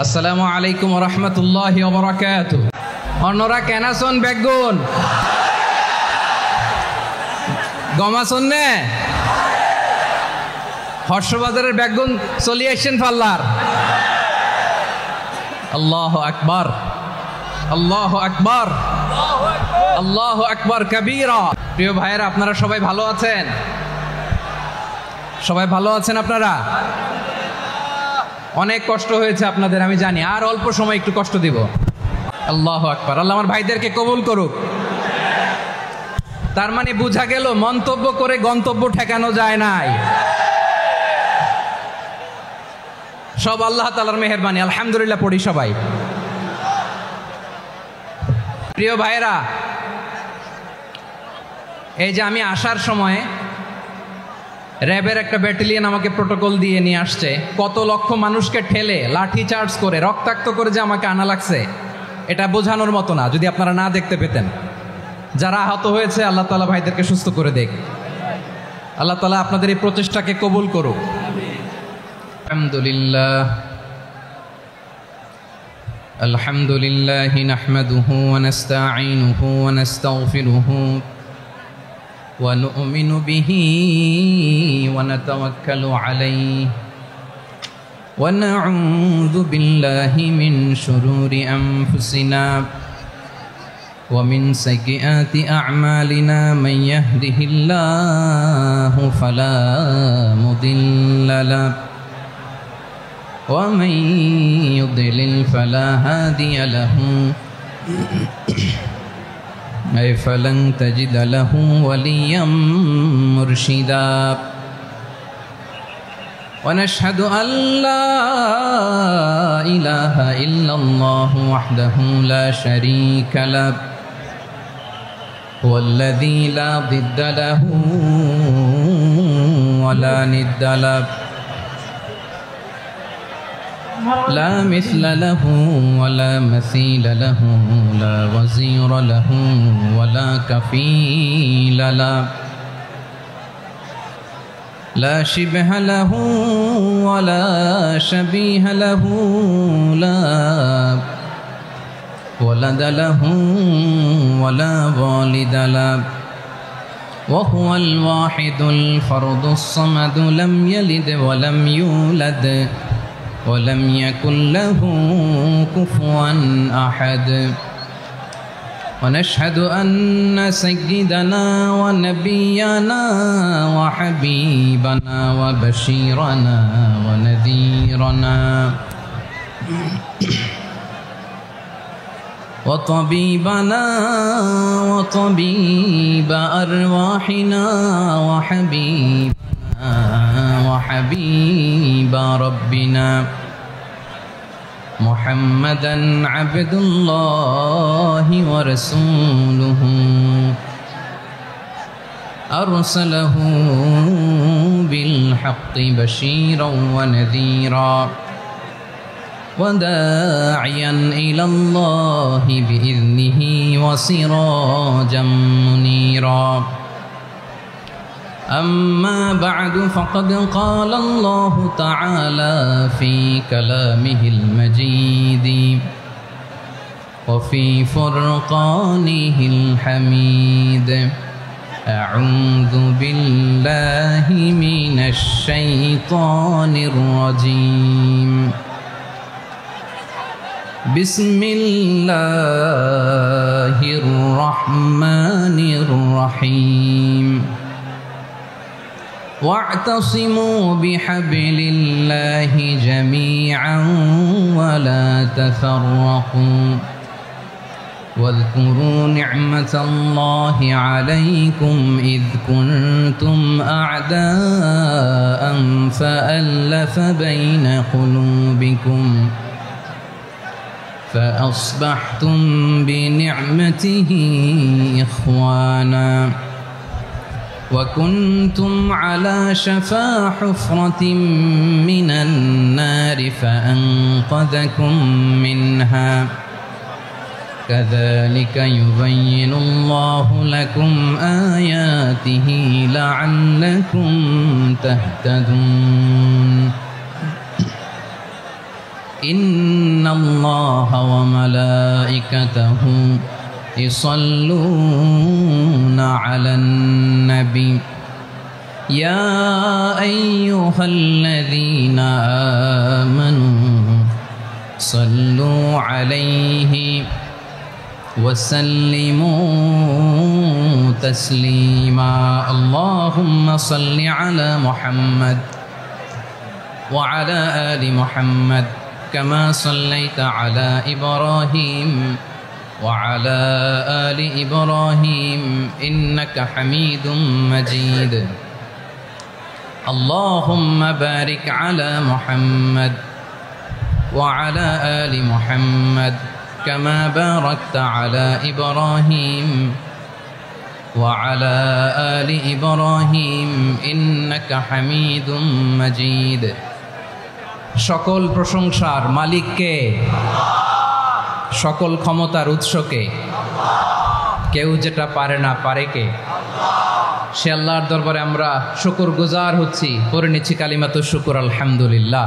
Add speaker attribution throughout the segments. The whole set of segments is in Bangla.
Speaker 1: আসসালামু আলাইকুম ওয়া রাহমাতুল্লাহি ওয়া বারাকাতুহু। অন্যরা কেনাছন বেগুন গমাছন নে হর্ষবাজারের বেগুন চলি আসছেন পাল্লার। আল্লাহু আকবার, আল্লাহু আকবার, আল্লাহু আকবার কাবীরা। প্রিয় ভাইয়েরা, আপনারা সবাই ভালো আছেন? সবাই ভালো আছেন আপনারা? অনেক কষ্ট হয়েছে আপনাদের আমি জানি, আর অল্প সময় একটু কষ্ট দিব। আল্লাহু আকবার। আল্লাহ আমার ভাইদেরকে কবুল করুক। তার মানে বোঝা গেল মন্তব্য করে গন্তব্য ঠেকানো যায় নাই, সব আল্লাহ তাআলার মেহেরবানি। আলহামদুলিল্লাহ পড়ি সবাই। প্রিয় ভাইয়েরা, এই যে আমি আসার সময় র্যাবের একটা ব্যাটালিয়ন আমাকে প্রোটোকল দিয়ে নিয়ে আসছে, কত লক্ষ মানুষকে ঠেলে লাঠি চার্জ করে রক্তাক্ত করে যে আমাকে আনা লাগছে, এটা বোঝানোর মতো না। যদি আপনারা না দেখতে পেতেন, যারা আহত হয়েছে আল্লাহ তাআলা ভাইদেরকে সুস্থ করে দেখ। আল্লাহ তাআলা আপনাদের এই প্রচেষ্টাকে কবুল করুক। আলহামদুলিল্লাহ, আলহামদুলিল্লাহ নাহমাদুহু ওয়া নাস্তাঈনুহু ওয়া নাস্তাগফিরুহু ওয়া নু'মিনু বিহি ওয়া নাতাওয়াক্কালু আলাইহি ওয়া না'উযু বিল্লাহি মিন শুরুরি আনফুসিনা ওয়া মিন সাইয়্যাতি আ'মালিনা মান ইয়াহদিহিল্লাহু ফালা মুদিল্লা লাহু ওয়া মান ইউদ্লিল ফালা হাদিয়া লাহু أي فلن تجد له وليا مرشدا ونشهد أن لا إله إلا الله وحده لا شريك له هو الذي لا ضد له ولا ند له لا مثل له ولا مثيل له لا وزير له ولا كفيل له لا شبه له ولا شبيه له لا ولد له ولا والد له وهو الواحد الفرد الصمد لم يلد ولم يولد ولم يكن له كفوا أحد ونشهد أن سيدنا ونبينا وحبيبنا وبشيرنا ونذيرنا وطبيبنا وطبيب أرواحنا وحبيب ربنا محمدا عبد الله ورسوله أرسله بالحق بشيرا ونذيرا وداعيا إلى الله بإذنه وسراجا منيرا أما بعد فقد قال الله تعالى في كلامه المجيد وفي فرقانه الحميد أعوذ بالله من الشيطان الرجيم بسم الله الرحمن الرحيم واعتصموا بحبل الله جميعا ولا تفرقوا واذكروا نعمة الله عليكم إذ كنتم أعداء فألف بين قلوبكم فأصبحتم بنعمته إخوانا وكنتم على شفا حفرة من النار فأنقذكم منها كذلك يبين الله لكم آياته لعلكم تهتدون ইন্নাল্লাহা ওয়া মালাইকাতাহু ইউসাল্লুনা আলান নবী ইয়া আইয়ুহাল্লাযীনা আমানু সাল্লু আলাইহি وسلموا تسليما اللهم صل على محمد وعلى آل محمد كما صليت على إبراهيم وعلى آل إبراهيم إنك حميد مجيد اللهم بارك على محمد وعلى آل محمد كما باركت على إبراهيم وعلى آل إبراهيم إنك حميد مجيد সকল প্রশংসার মালিক কে? সকল ক্ষমতার উৎস কে? কেউ যেটা পারে না পারে কে? সে আল্লাহর দরবারে আমরা শুকরগুজার হচ্ছি, পড়ে নিচ্ছি কালিমাতুশ শুকর আলহামদুলিল্লাহ।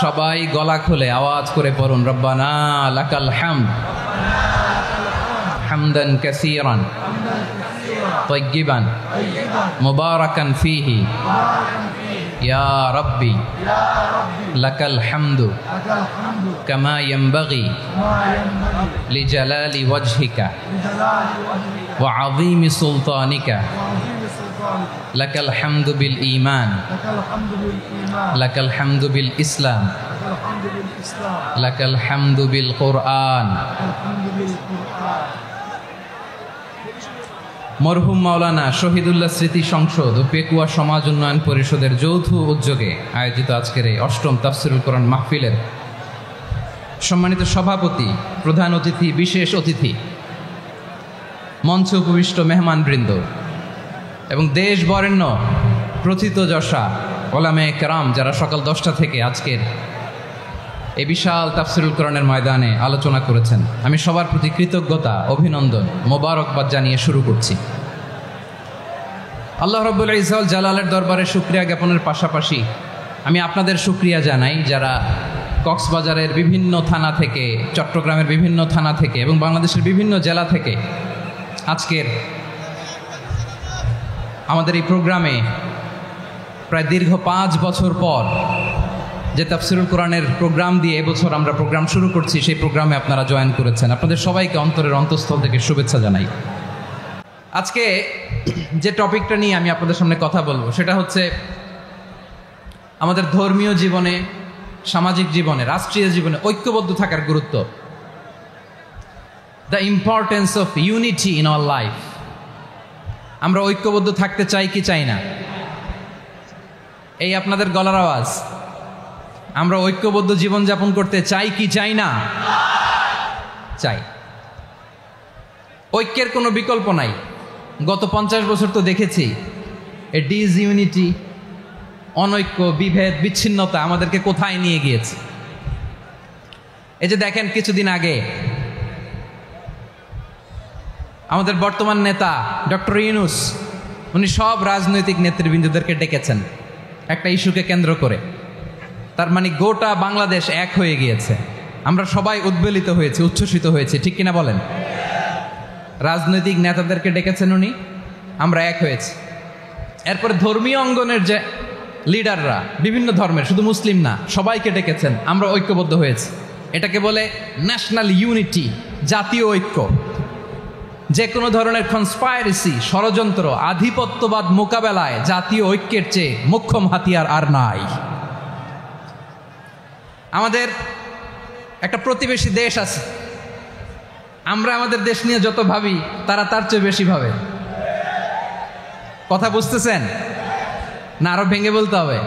Speaker 1: সবাই গলা খুলে আওয়াজ করে পড়ুন, রব্বানা লাকাল হামদ হামদান কাসীরান তাইয়্যিবান মুবারাকান ফীহি ইয়া রাব্বি লাকাল হামদু কামা ইয়ানবাগি লিজালালি ওয়াজহিকা ওয়া আযীমি সুলতানিকা লাকাল হামদু বিল ঈমান লাকাল হামদু বিল ইসলাম লাকাল হামদু বিল কুরআন। মরহুম মাওলানা শহীদুল্লাহ স্মৃতি সংসদ ও পেকুয়া সমাজ উন্নয়ন পরিষদের যৌথ উদ্যোগে আয়োজিত আজকের এই অষ্টম তাফসিরুল কোরআন মাহফিলের সম্মানিত সভাপতি, প্রধান অতিথি, বিশেষ অতিথি, মঞ্চে উপবিষ্ট মেহমানবৃন্দ এবং দেশ বরেণ্য প্রথিতযশা ওলামে কেরাম যারা সকাল 10টা থেকে আজকের এই বিশাল তাফসিরুল কোরআনের ময়দানে আলোচনা করেছেন, আমি সবার প্রতি কৃতজ্ঞতা, অভিনন্দন, মোবারকবাদ জানিয়ে শুরু করছি। আল্লাহ রাব্বুল ইজ্জত জালালের দরবারে শুকরিয়া জ্ঞাপনের পাশাপাশি আমি আপনাদের শুকরিয়া জানাই যারা কক্সবাজারের বিভিন্ন থানা থেকে, চট্টগ্রামের বিভিন্ন থানা থেকে এবং বাংলাদেশের বিভিন্ন জেলা থেকে আজকের আমাদের এই প্রোগ্রামে প্রায় দীর্ঘ 5 বছর পর যে তাফসিরুল কোরআনের প্রোগ্রাম দিয়ে এবছর আমরা প্রোগ্রাম শুরু করছি, সেই প্রোগ্রামে আপনারা জয়েন করেছেন। আপনাদের সবাইকে অন্তরের অন্তঃস্থল থেকে শুভেচ্ছা জানাই। আজকে যে টপিকটা নিয়ে আমি আপনাদের সামনে কথা বলবো সেটা হচ্ছে আমাদের ধর্মীয় জীবনে, সামাজিক জীবনে, রাষ্ট্রীয় জীবনে ঐক্যবদ্ধ থাকার গুরুত্ব। The importance of unity in our life. আমরা ঐক্যবদ্ধ থাকতে চাই কি চাই না? এই আপনাদের গলার আওয়াজ। আমরা ঐক্যবদ্ধ জীবনযাপন করতে চাই কি চাই না? চাই। ঐক্যের কোনো বিকল্প নাই। গত 50 বছর তো দেখেছি এ ডিসইউনিটি, অনৈক্য, বিভেদ, বিচ্ছিন্নতা আমাদেরকে কোথায় নিয়ে গিয়েছে। এই যে দেখেন কিছুদিন আগে আমাদের বর্তমান নেতা ডক্টর ইউনূস, উনি সব রাজনৈতিক নেতৃবৃন্দদেরকে ডেকেছেন একটা ইস্যুকে কেন্দ্র করে। তার মানে গোটা বাংলাদেশ এক হয়ে গিয়েছে। আমরা সবাই উদ্বেলিত হয়েছি, উচ্ছ্বসিত হয়েছি, ঠিক কিনা বলেন? রাজনৈতিক নেতাদেরকে ডেকেছেন উনি, আমরা এক হয়েছি। এরপরে ধর্মীয় অঙ্গনের যে লিডাররা, বিভিন্ন ধর্মের, শুধু মুসলিম না, সবাইকে ডেকেছেন, আমরা ঐক্যবদ্ধ হয়েছি। এটাকে বলে ন্যাশনাল ইউনিটি, জাতীয় ঐক্য। যে কোনো ধরনের কনস্পাইরেসি, ষড়যন্ত্র, আধিপত্যবাদ মোকাবেলায় জাতীয় ঐক্যের চেয়ে মোক্ষম হাতিয়ার আর নাই। আমাদের একটা প্রতিবেশী দেশ আছে, আমরা আমাদের দেশ নিয়ে যত ভাবি তারা তার চেয়ে বেশি ভাবে। কথা বুঝতেছেন না? আরো ভেঙে বলতে হবে।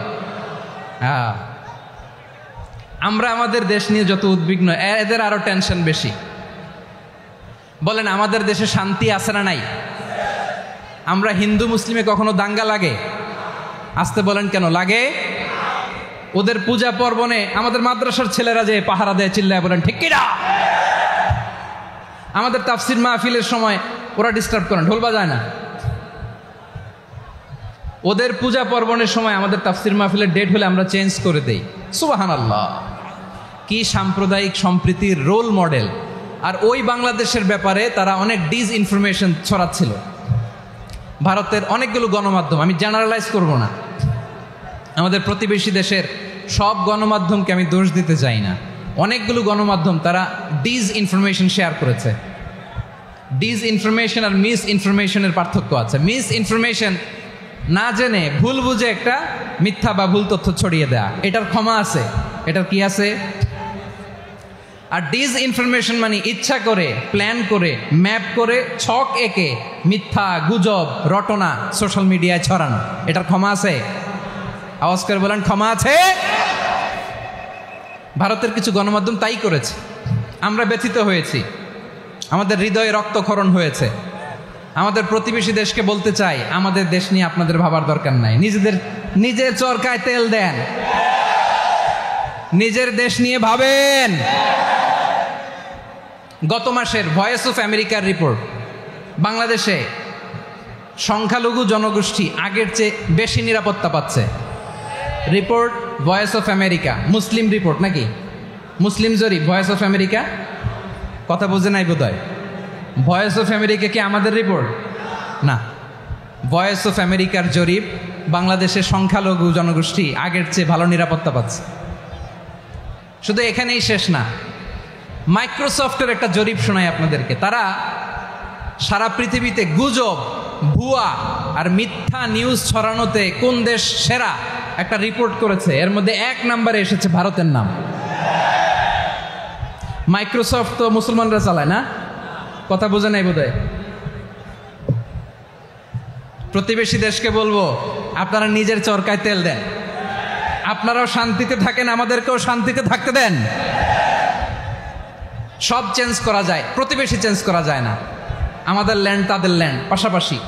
Speaker 1: হ্যাঁ, আমরা আমাদের দেশ নিয়ে যত উদ্বিগ্ন, এদের আরো টেনশন বেশি। বলেন আমাদের দেশে শান্তি আছে না নাই? আমরা হিন্দু মুসলিমে কখনো দাঙ্গা লাগে? আসতে বলেন কেন লাগে? ওদের পূজা পার্বণে আমাদের মাদ্রাসার ছেলেরা যে পাহারা দেয়, চিল্লায় বলেন ঠিক কিনা? আমাদের তাফসির মাহফিলের সময় ওরা ডিস্টার্ব করেন, ঢোল বাজায় না। ওদের পূজা পার্বণের সময় আমাদের তাফসির মাহফিলের ডেট হলে আমরা চেঞ্জ করে দেই। সুবহানাল্লাহ। কি সাম্প্রদায়িক সম্প্রীতির রোল মডেল। আর ওই বাংলাদেশের ব্যাপারে তারা অনেক ডিসইনফরমেশন ছড়াচ্ছিল। ভারতের অনেকগুলো গণমাধ্যম, আমি জেনারেলাইজ করব না, আমাদের প্রতিবেশী দেশের সব গণমাধ্যমকে আমি দোষ দিতে চাই না, অনেকগুলো গণমাধ্যম তারা ডিসইনফরমেশন শেয়ার করেছে। ডিসইনফরমেশন আর মিস ইনফরমেশনের পার্থক্য আছে। মিস ইনফরমেশন না জেনে ভুল বুঝে একটা মিথ্যা বা ভুল তথ্য ছড়িয়ে দেয়া, এটার ক্ষমা আছে, এটার কি আছে। আর ডিসইনফরমেশন মানে ইচ্ছা করে, প্ল্যান করে, ম্যাপ করে, ছক এঁকে মিথ্যা, গুজব, রটনা সোশ্যাল মিডিয়ায় ছড়ানো, এটার ক্ষমা আছে? আওয়াজ করে বলেন, ক্ষমা আছে? ভারতের কিছু গণমাধ্যম তাই করেছে। আমরা ব্যথিত হয়েছি, আমাদের হৃদয়ে রক্তক্ষরণ হয়েছে। আমাদের প্রতিবেশী দেশকে বলতে চাই, আমাদের দেশ নিয়ে আপনাদের ভাবার দরকার নাই, নিজের চরকায় তেল দেন, নিজের দেশ নিয়ে ভাবেন। গত মাসের ভয়েস অফ আমেরিকার রিপোর্ট, বাংলাদেশে সংখ্যালঘু জনগোষ্ঠী আগের চেয়ে বেশি নিরাপত্তা পাচ্ছে। Report voice of America, Muslim report নাকি? মুসলিম জরিপ, ভয়েস অফ আমেরিকা। কথা বোঝে নাই বোধহয়। ভয়েস অফ আমেরিকা কি আমাদের রিপোর্ট? না, ভয়েস অফ আমেরিকার জরিপ, বাংলাদেশের সংখ্যালঘু জনগোষ্ঠী আগের চেয়ে ভালো নিরাপত্তা পাচ্ছে। শুধু এখানেই শেষ না, মাইক্রোসফটের একটা জরিপ শোনায় আপনাদেরকে। তারা সারা পৃথিবীতে গুজব, ভুয়া আর মিথ্যা নিউজ ছড়ানোতে কোন দেশ সেরা একটা রিপোর্ট করেছে। এর মধ্যে 1 নম্বরে এসেছে ভারতের নাম। মাইক্রোসফট তো মুসলমানরা চালায় না? কথা বোঝে নাই বোধহয়। প্রতিবেশী দেশকে বলবো, আপনারা নিজের চরকায় তেল দেন, আপনারাও শান্তিতে থাকেন, আমাদেরকেও শান্তিতে থাকতে দেন। সব চেঞ্জ করা যায়, প্রতিবেশী চেঞ্জ করা যায় না। আমাদের ল্যান্ড তাদের ল্যান্ড, পাশাপাশি।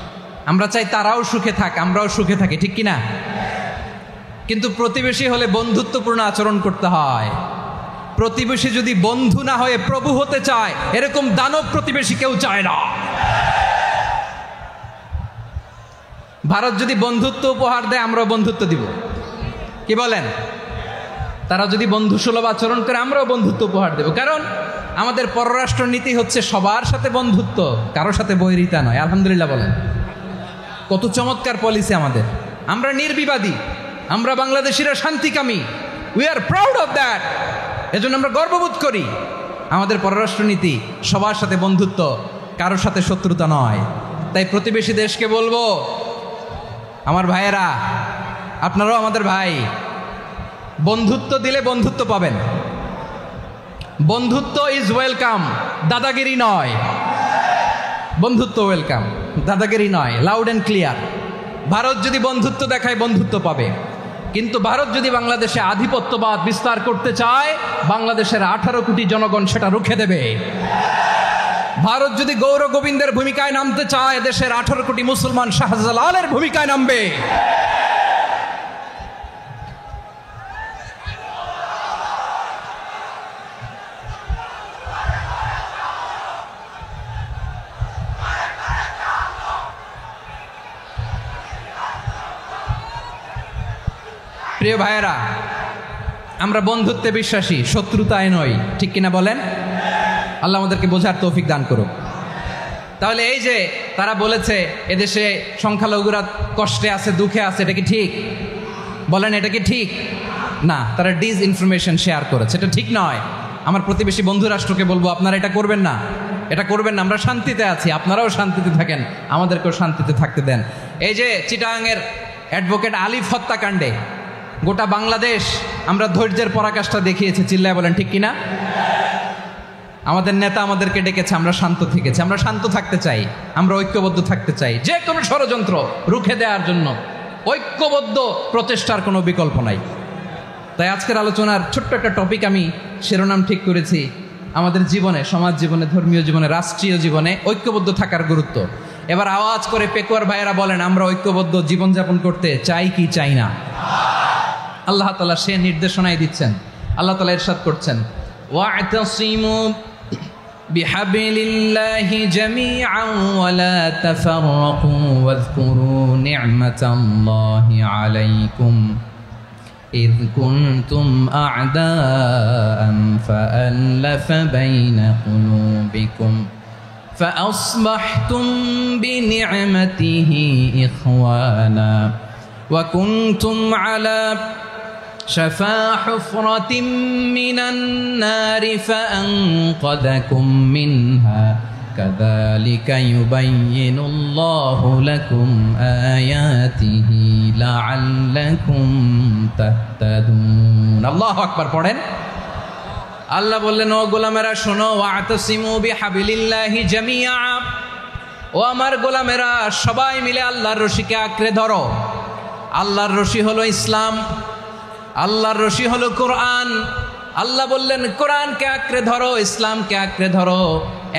Speaker 1: আমরা চাই তারাও সুখে থাক, আমরাও সুখে থাকি, ঠিক কিনা? কিন্তু প্রতিবেশী হলে বন্ধুত্বপূর্ণ আচরণ করতে হয়। প্রতিবেশী যদি বন্ধু না হয়ে প্রভু হতে চায়, এরকম দানব প্রতিবেশী কেউ চায় না। ভারত যদি বন্ধুত্ব উপহার দেয়, আমরাও বন্ধুত্ব দিব, কি বলেন? তারা যদি বন্ধুসুলভ আচরণ করে, আমরাও বন্ধুত্ব উপহার দেব। কারণ আমাদের পররাষ্ট্র নীতি হচ্ছে সবার সাথে বন্ধুত্ব, কারোর সাথে বৈরিতা নয়। আলহামদুলিল্লাহ বলেন, কত চমৎকার পলিসি আমাদের। আমরা নির্বিবাদী, আমরা বাংলাদেশিরা শান্তিকামী, we are proud of that. এজন্য আমরা গর্ববোধ করি। আমাদের পররাষ্ট্রনীতি সবার সাথে বন্ধুত্ব, কারোর সাথে শত্রুতা নয়। তাই প্রতিবেশী দেশকে বলবো, আমার ভাইয়েরা, আপনারাও আমাদের ভাই, বন্ধুত্ব দিলে বন্ধুত্ব পাবেন। বন্ধুত্ব ইজ ওয়েলকাম, দাদাগিরি নয়। বন্ধুত্ব ওয়েলকাম, দাদাগিরি নয়, লাউড অ্যান্ড ক্লিয়ার। ভারত যদি বন্ধুত্ব দেখায়, বন্ধুত্ব পাবে। কিন্তু ভারত যদি বাংলাদেশে আধিপত্যবাদ বিস্তার করতে চায়, বাংলাদেশের 18 কোটি জনগণ সেটা রুখে দেবে। ভারত যদি গৌর গোবিন্দের ভূমিকায় নামতে চায়, দেশের 18 কোটি মুসলমান শাহজালালের ভূমিকায় নামবে। প্রিয় ভাইয়েরা, আমরা বন্ধুত্বে বিশ্বাসী, শত্রুতায় নই, ঠিক কিনা বলেন? আল্লাহ আমাদেরকে বোঝার তৌফিক দান করুক। তাহলে এই যে তারা বলেছে এদেশে সংখ্যালঘুরা কষ্টে আছে, দুঃখে আছে, এটা কি ঠিক? বলেন, এটা কি ঠিক? না, তারা ডিসইনফরমেশন শেয়ার করেছে, এটা ঠিক নয়। আমার প্রতিবেশী বন্ধু রাষ্ট্রকে বলবো, আপনারা এটা করবেন না, এটা করবেন না। আমরা শান্তিতে আছি, আপনারাও শান্তিতে থাকেন, আমাদেরকেও শান্তিতে থাকতে দেন। এই যে চিটাগাংয়ের অ্যাডভোকেট আলিফ হত্যাকাণ্ডে গোটা বাংলাদেশ আমরা ধৈর্যের পরাকাষ্ঠা দেখিয়েছি, চিল্লায় বলেন ঠিক কিনা? আমাদের নেতা আমাদেরকে ডেকেছে, আমরা শান্ত থেকেছি। আমরা শান্ত থাকতে চাই, আমরা ঐক্যবদ্ধ থাকতে চাই। যে কোনো ষড়যন্ত্র রুখে দেওয়ার জন্য ঐক্যবদ্ধ প্রচেষ্টার কোনো বিকল্প নাই। তাই আজকের আলোচনার ছোট্ট একটা টপিক আমি শিরোনাম ঠিক করেছি, আমাদের জীবনে, সমাজ জীবনে, ধর্মীয় জীবনে, রাষ্ট্রীয় জীবনে ঐক্যবদ্ধ থাকার গুরুত্ব। এবার আওয়াজ করে পেকুয়ার ভাইয়েরা বলেন, আমরা ঐক্যবদ্ধ জীবনযাপন করতে চাই কি চাই না? আল্লাহ তাআলা সে নির্দেশনাই দিচ্ছেন। আল্লাহ তাআলা ইরশাদ করছেন, ওয়া'তাসিমু বিহাবলিল্লাহি জামিআন ওয়া লা তাফাররাকু ওয়াযকুরু নি'মাতাল্লাহি আলাইকুম إذ كنتم أعداء فألف بين قلوبكم فأصبحتم بنعمته إخوانا وكنتم على شفا حفرة من النار فأنقذكم منها كذلك يبين الله لكم آياته لعلكم تهتدون الله أكبر পড়েন আল্লাহ বললেন ও গোলামেরা শোনো ওয়াতাসিমু বিহাবিলিল্লাহি জামিআ ও আমার গোলামেরা সবাই মিলে আল্লাহর রশিকে আঁকড়ে ধরো আল্লাহর রশি হলো ইসলাম আল্লাহর রশি হলো কোরআন আল্লাহ বললেন কোরআনকে আঁকড়ে ধরো ইসলামকে আঁকড়ে ধরো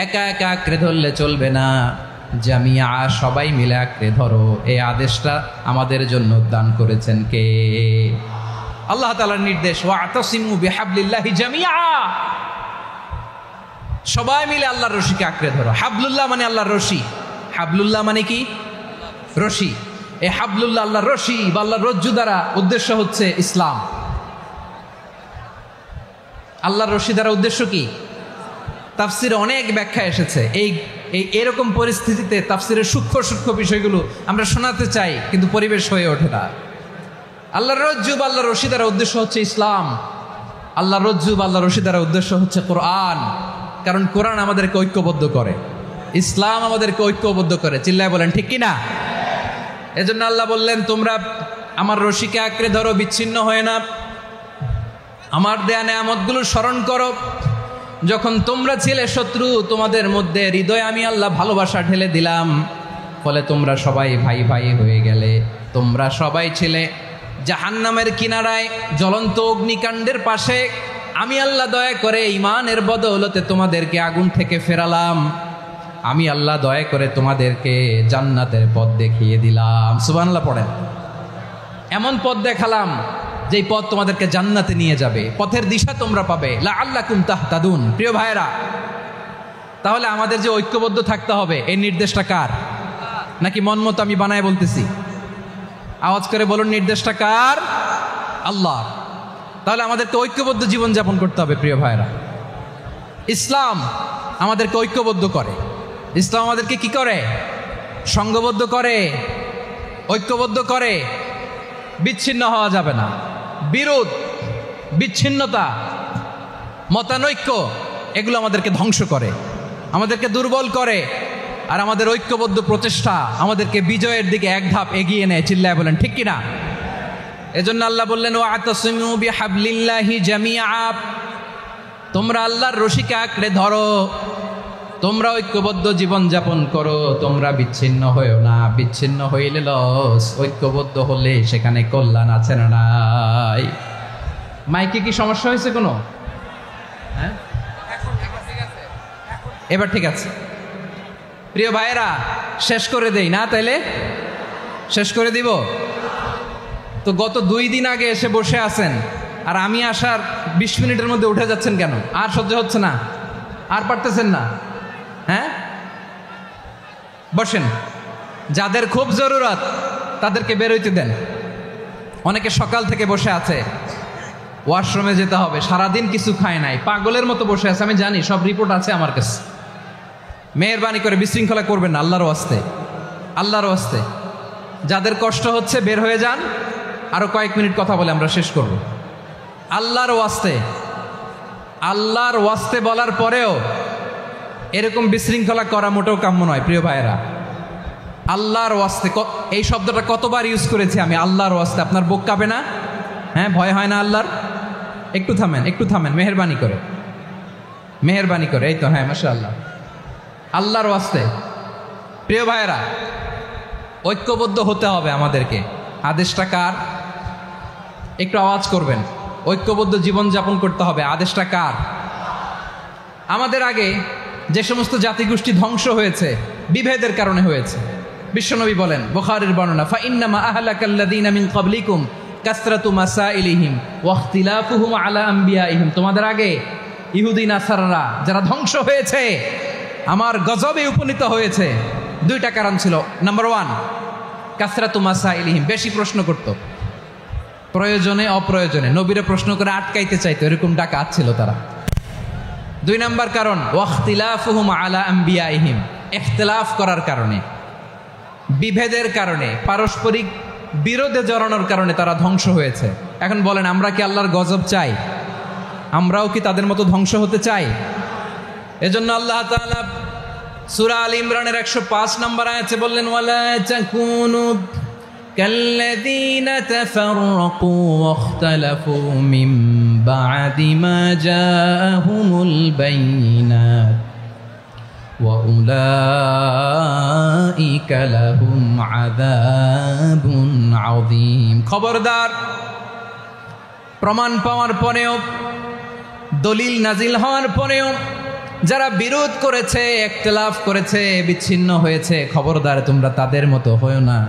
Speaker 1: একা একা আঁকড়ে ধরলে চলবে না জামিয়া সবাই মিলে আঁকড়ে ধরো এই আদেশটা আমাদের জন্য দান করেছেন কে আল্লাহ তাআলার নির্দেশ ওয়াতাসিমু বিহাবলিল্লাহি জামিআ সবাই মিলে আল্লাহর রশিকে আঁকড়ে ধরো হাবলুল্লাহ মানে আল্লাহর রশি হাবলুল্লাহ মানে কি রশি এই হাবলুল্লাহ আল্লাহর রশি বা আল্লাহর রজ্জু দ্বারা উদ্দেশ্য হচ্ছে ইসলাম আল্লাহর রশি দ্বারা উদ্দেশ্য কি তাফসিরে অনেক ব্যাখ্যা এসেছে এই এরকম পরিস্থিতিতে তাফসিরের সূক্ষ্ম বিষয়গুলো আমরা শোনাতে চাই কিন্তু পরিবেশ হয়ে ওঠে না আল্লাহর রজ্জু বা আল্লাহর রশি দ্বারা উদ্দেশ্য হচ্ছে ইসলাম আল্লাহর রজ্জু বা আল্লাহর রশি দ্বারা উদ্দেশ্য হচ্ছে কোরআন কারণ কোরআন আমাদেরকে ঐক্যবদ্ধ করে ইসলাম আমাদেরকে ঐক্যবদ্ধ করে চিল্লায় বলেন ঠিক কিনা এজন্য আল্লাহ বললেন তোমরা আমার রশিকে আঁকড়ে ধরো বিচ্ছিন্ন হয়ে না আমার দেয়া নেয়ামতগুলো স্মরণ করো যখন তোমরা ছিলে শত্রু তোমাদের মধ্যে হৃদয়ে আমি আল্লাহ ভালোবাসা ঢেলে দিলাম ফলে তোমরা সবাই ভাই ভাই হয়ে গেলে তোমরা সবাই ছিলে জাহান্নামের কিনারায় জ্বলন্ত অগ্নিকাণ্ডের পাশে আমি আল্লাহ দয়া করে ঈমানের বদৌলতে তোমাদেরকে আগুন থেকে ফেরালাম আমি আল্লাহ দয়া করে তোমাদেরকে জান্নাতের পথ দেখিয়ে দিলাম সুবহানাল্লাহ পড়েন এমন পথ দেখালাম যেই পথ তোমাদেরকে জান্নাতে নিয়ে যাবে পথের দিশা তোমরা পাবে লাআল্লাকুম তাহতাদুন প্রিয় ভাইরা তাহলে আমাদের যে ঐক্যবদ্ধ থাকতে হবে এই নির্দেশটা কার নাকি মন মতো আমি বানায় বলতেছি আওয়াজ করে বলুন নির্দেশটা কার আল্লাহ তাহলে আমাদেরকে ঐক্যবদ্ধ জীবন যাপন করতে হবে প্রিয় ভাইরা ইসলাম আমাদেরকে ঐক্যবদ্ধ করে ইসলাম আমাদেরকে কি করে সংঘবদ্ধ করে ঐক্যবদ্ধ করে বিচ্ছিন্ন হওয়া যাবে না বিরোধ বিচ্ছিন্নতা মতানৈক্য এগুলো আমাদেরকে ধ্বংস করে আমাদেরকে দুর্বল করে আর আমাদের ঐক্যবদ্ধ প্রচেষ্টা আমাদেরকে বিজয়ের দিকে এক ধাপ এগিয়ে নেয় চিল্লায় বলেন ঠিক কিনা এজন্য আল্লাহ বললেন ওয়াতাসিমু বিহাবলিল্লাহি জামিআ তোমরা আল্লাহর রশিকে আঁকড়ে ধরো তোমরা ঐক্যবদ্ধ জীবন যাপন করো তোমরা বিচ্ছিন্ন হয়েও না বিচ্ছিন্ন হইলে লস ঐক্যবদ্ধ হলে সেখানে কল্যাণ আছে না নাই মাইকে কি সমস্যা হয়েছে কোনো হ্যাঁ এবার ঠিক আছে প্রিয় ভাইয়েরা শেষ করে দেই না তাইলে শেষ করে দিব তো গত 2 দিন আগে এসে বসে আছেন আর আমি আসার 20 মিনিটের মধ্যে উঠে যাচ্ছেন কেন আর সহ্য হচ্ছে না আর পারতেছেন না হ্যাঁ বসেন যাদের খুব জরুরত তাদেরকে বের হইতে দেন অনেকে সকাল থেকে বসে আছে ওয়াশরুমে যেতে হবে সারাদিন কিছু খায় নাই পাগলের মতো বসে আছে আমি জানি সব রিপোর্ট আছে আমার কাছে মেহেরবানি করে বিশৃঙ্খলা করবেন না আল্লাহর ওয়াস্তে যাদের কষ্ট হচ্ছে বের হয়ে যান আরো কয়েক মিনিট কথা বলে আমরা শেষ করব আল্লাহর ওয়াস্তে বলার পরেও এরকম বিশৃঙ্খলা করা মোটেও কাম্য নয় প্রিয় ভাইয়েরা আল্লাহর ওয়াস্তে এই শব্দটা কতবার ইউজ করেছি আমি আল্লাহর ওয়াস্তে আপনার বুক কাঁপে না হ্যাঁ ভয় হয় না আল্লাহর একটু থামেন মেহেরবানি করে এই তো হ্যাঁ মাশাআল্লাহ আল্লাহর ওয়াস্তে প্রিয় ভাইয়েরা ঐক্যবদ্ধ হতে হবে আমাদেরকে আদেশটা কার একটু আওয়াজ করবেন ঐক্যবদ্ধ জীবন যাপন করতে হবে আদেশটা কার আমাদের আগে যে সমস্ত জাতিগোষ্ঠী ধ্বংস হয়েছে বিভেদের কারণে হয়েছে বিশ্বনবী বলেন বুখারীর বর্ণনা ফা ইন্নামা আহলাকাল্লাযীনা মিন ক্বাবলিকুম কাসরাতু মাসাইলিহিম ওয়া ইখতিলাফুহুম আলা আম্বিয়াইহিম তোমাদের আগে ইহুদি নাসারারা যারা ধ্বংস হয়েছে আমার গজবে উপনীত হয়েছে 2টা কারণ ছিল নাম্বার 1 কাসরাতু মাসাইলিহিম বেশি প্রশ্ন করত প্রয়োজনে অপ্রয়োজনে নবীরে প্রশ্ন করে আটকাইতে চাইতো, এরকম ডাকাত ছিল তারা। 2 নম্বর কারণ ওয়াখতিলাফুহুম আলা আম্বিয়াইহিম, ইখতিলাফ করার কারণে, বিভেদের কারণে, পারস্পরিক বিরোধে জড়ানোর কারণে তারা ধ্বংস হয়েছে। এখন বলেন, আমরা কি আল্লাহর গজব চাই? আমরাও কি তাদের মতো ধ্বংস হতে চাই? এজন্য আল্লাহ তাআলা সূরা আল ইমরানের 105 নম্বর আয়াতে বললেন, ওয়ালা তাকুনু কাল্লাযীনা তাফাররাকু ওয়াখতালাফু মিন বা'দি মা জাআহুমুল বাইয়িনাত ওয়া উলাইকা লাহুম আযাবুন আযীম। খবরদার, প্রমাণ পাওয়ার পরেও, দলিল নাজিল হওয়ার পরেও যারা বিরোধ করেছে, ইখতিলাফ করেছে, বিচ্ছিন্ন হয়েছে, খবরদার তোমরা তাদের মতো হয়ো না।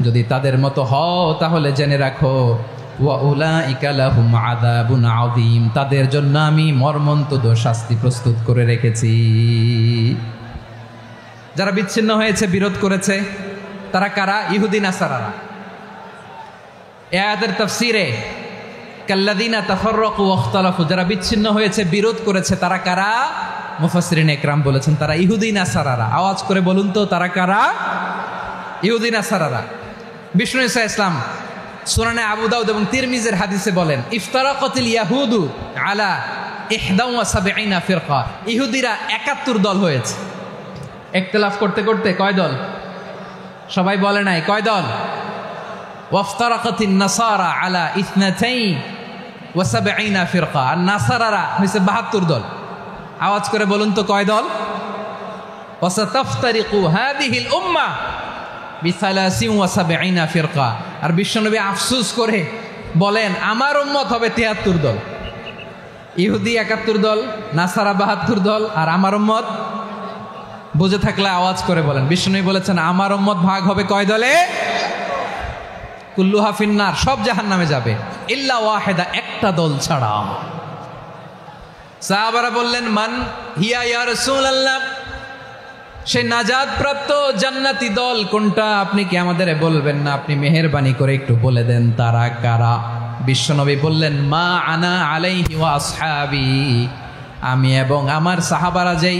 Speaker 1: যদি তাদের মতো হও তাহলে জেনে রাখো, ওয়া উলাইকা লাহুম আযাবুন আযীম, তাদের জন্য আমি মর্মন্তুদ শাস্তি প্রস্তুত করে রেখেছি। যারা বিচ্ছিন্ন হয়েছে, বিরোধ করেছে, তারা কারা? ইহুদি নাসারারা। এই আয়াতের তাফসীরে কাল্লাযীনা তাফাররাকু ওয়াখতালাফু, যারা বিচ্ছিন্ন হয়েছে, বিরোধ করেছে, তারা কারা? মুফাসসিরিন ইকরাম বলেছেন তারা ইহুদি নাসারারা। আওয়াজ করে বলুন তো, তারা কারা? ইহুদি নাসারারা। বিষ্ণু ঈসা ইসলাম সুনানে আবু দাউদ এবং তিরমিজির হাদিসে বলেন, ইফতারাকাতিল ইয়াহুদু আলা 71 ফিরকা, ইহুদিরা 71 দল হয়েছে। ইখতিলাফ করতে করতে কয় দল? সবাই বলে নাই, কয় দল? ওয়াফতারাকাতিন নাসারা আলা 72 ফিরকা, আর নাসারারা হয়েছে 72 দল। আওয়াজ করে বলুন তো, কয় দল? ওয়াসাতাফতারিকু হাদিহিল উম্মাহ বি73 ফিরকা। আর বিশ্বনবী আফসোস করে বলেন, আমার উম্মত হবে 73 দল। ইহুদি 71 দল, নাসারা 72 দল, আর আমার উম্মত, বুঝে থাকলে আওয়াজ করে বলেন। বিশ্বনবী বলেছেন, আমার উম্মত ভাগ হবে কয় দলে? কুল্লুহা ফিন্নার, সব জাহান্নামে যাবে, ইল্লা ওয়াহিদা, একটা দল ছাড়া। সাহাবারা বললেন, মান হিয়া ইয়া রাসূলুল্লাহ, সেই নাজাত প্রাপ্ত জান্নাতি দল কোনটা? আপনি কি আমাদের বলবেন না? আপনি মেহেরবানি করে একটু বলে দেন তারা কারা। বিশ্বনবী বললেন, মা আনা আলাইহি ওয়া আসহাবি, আমি এবং আমার সাহাবারা যেই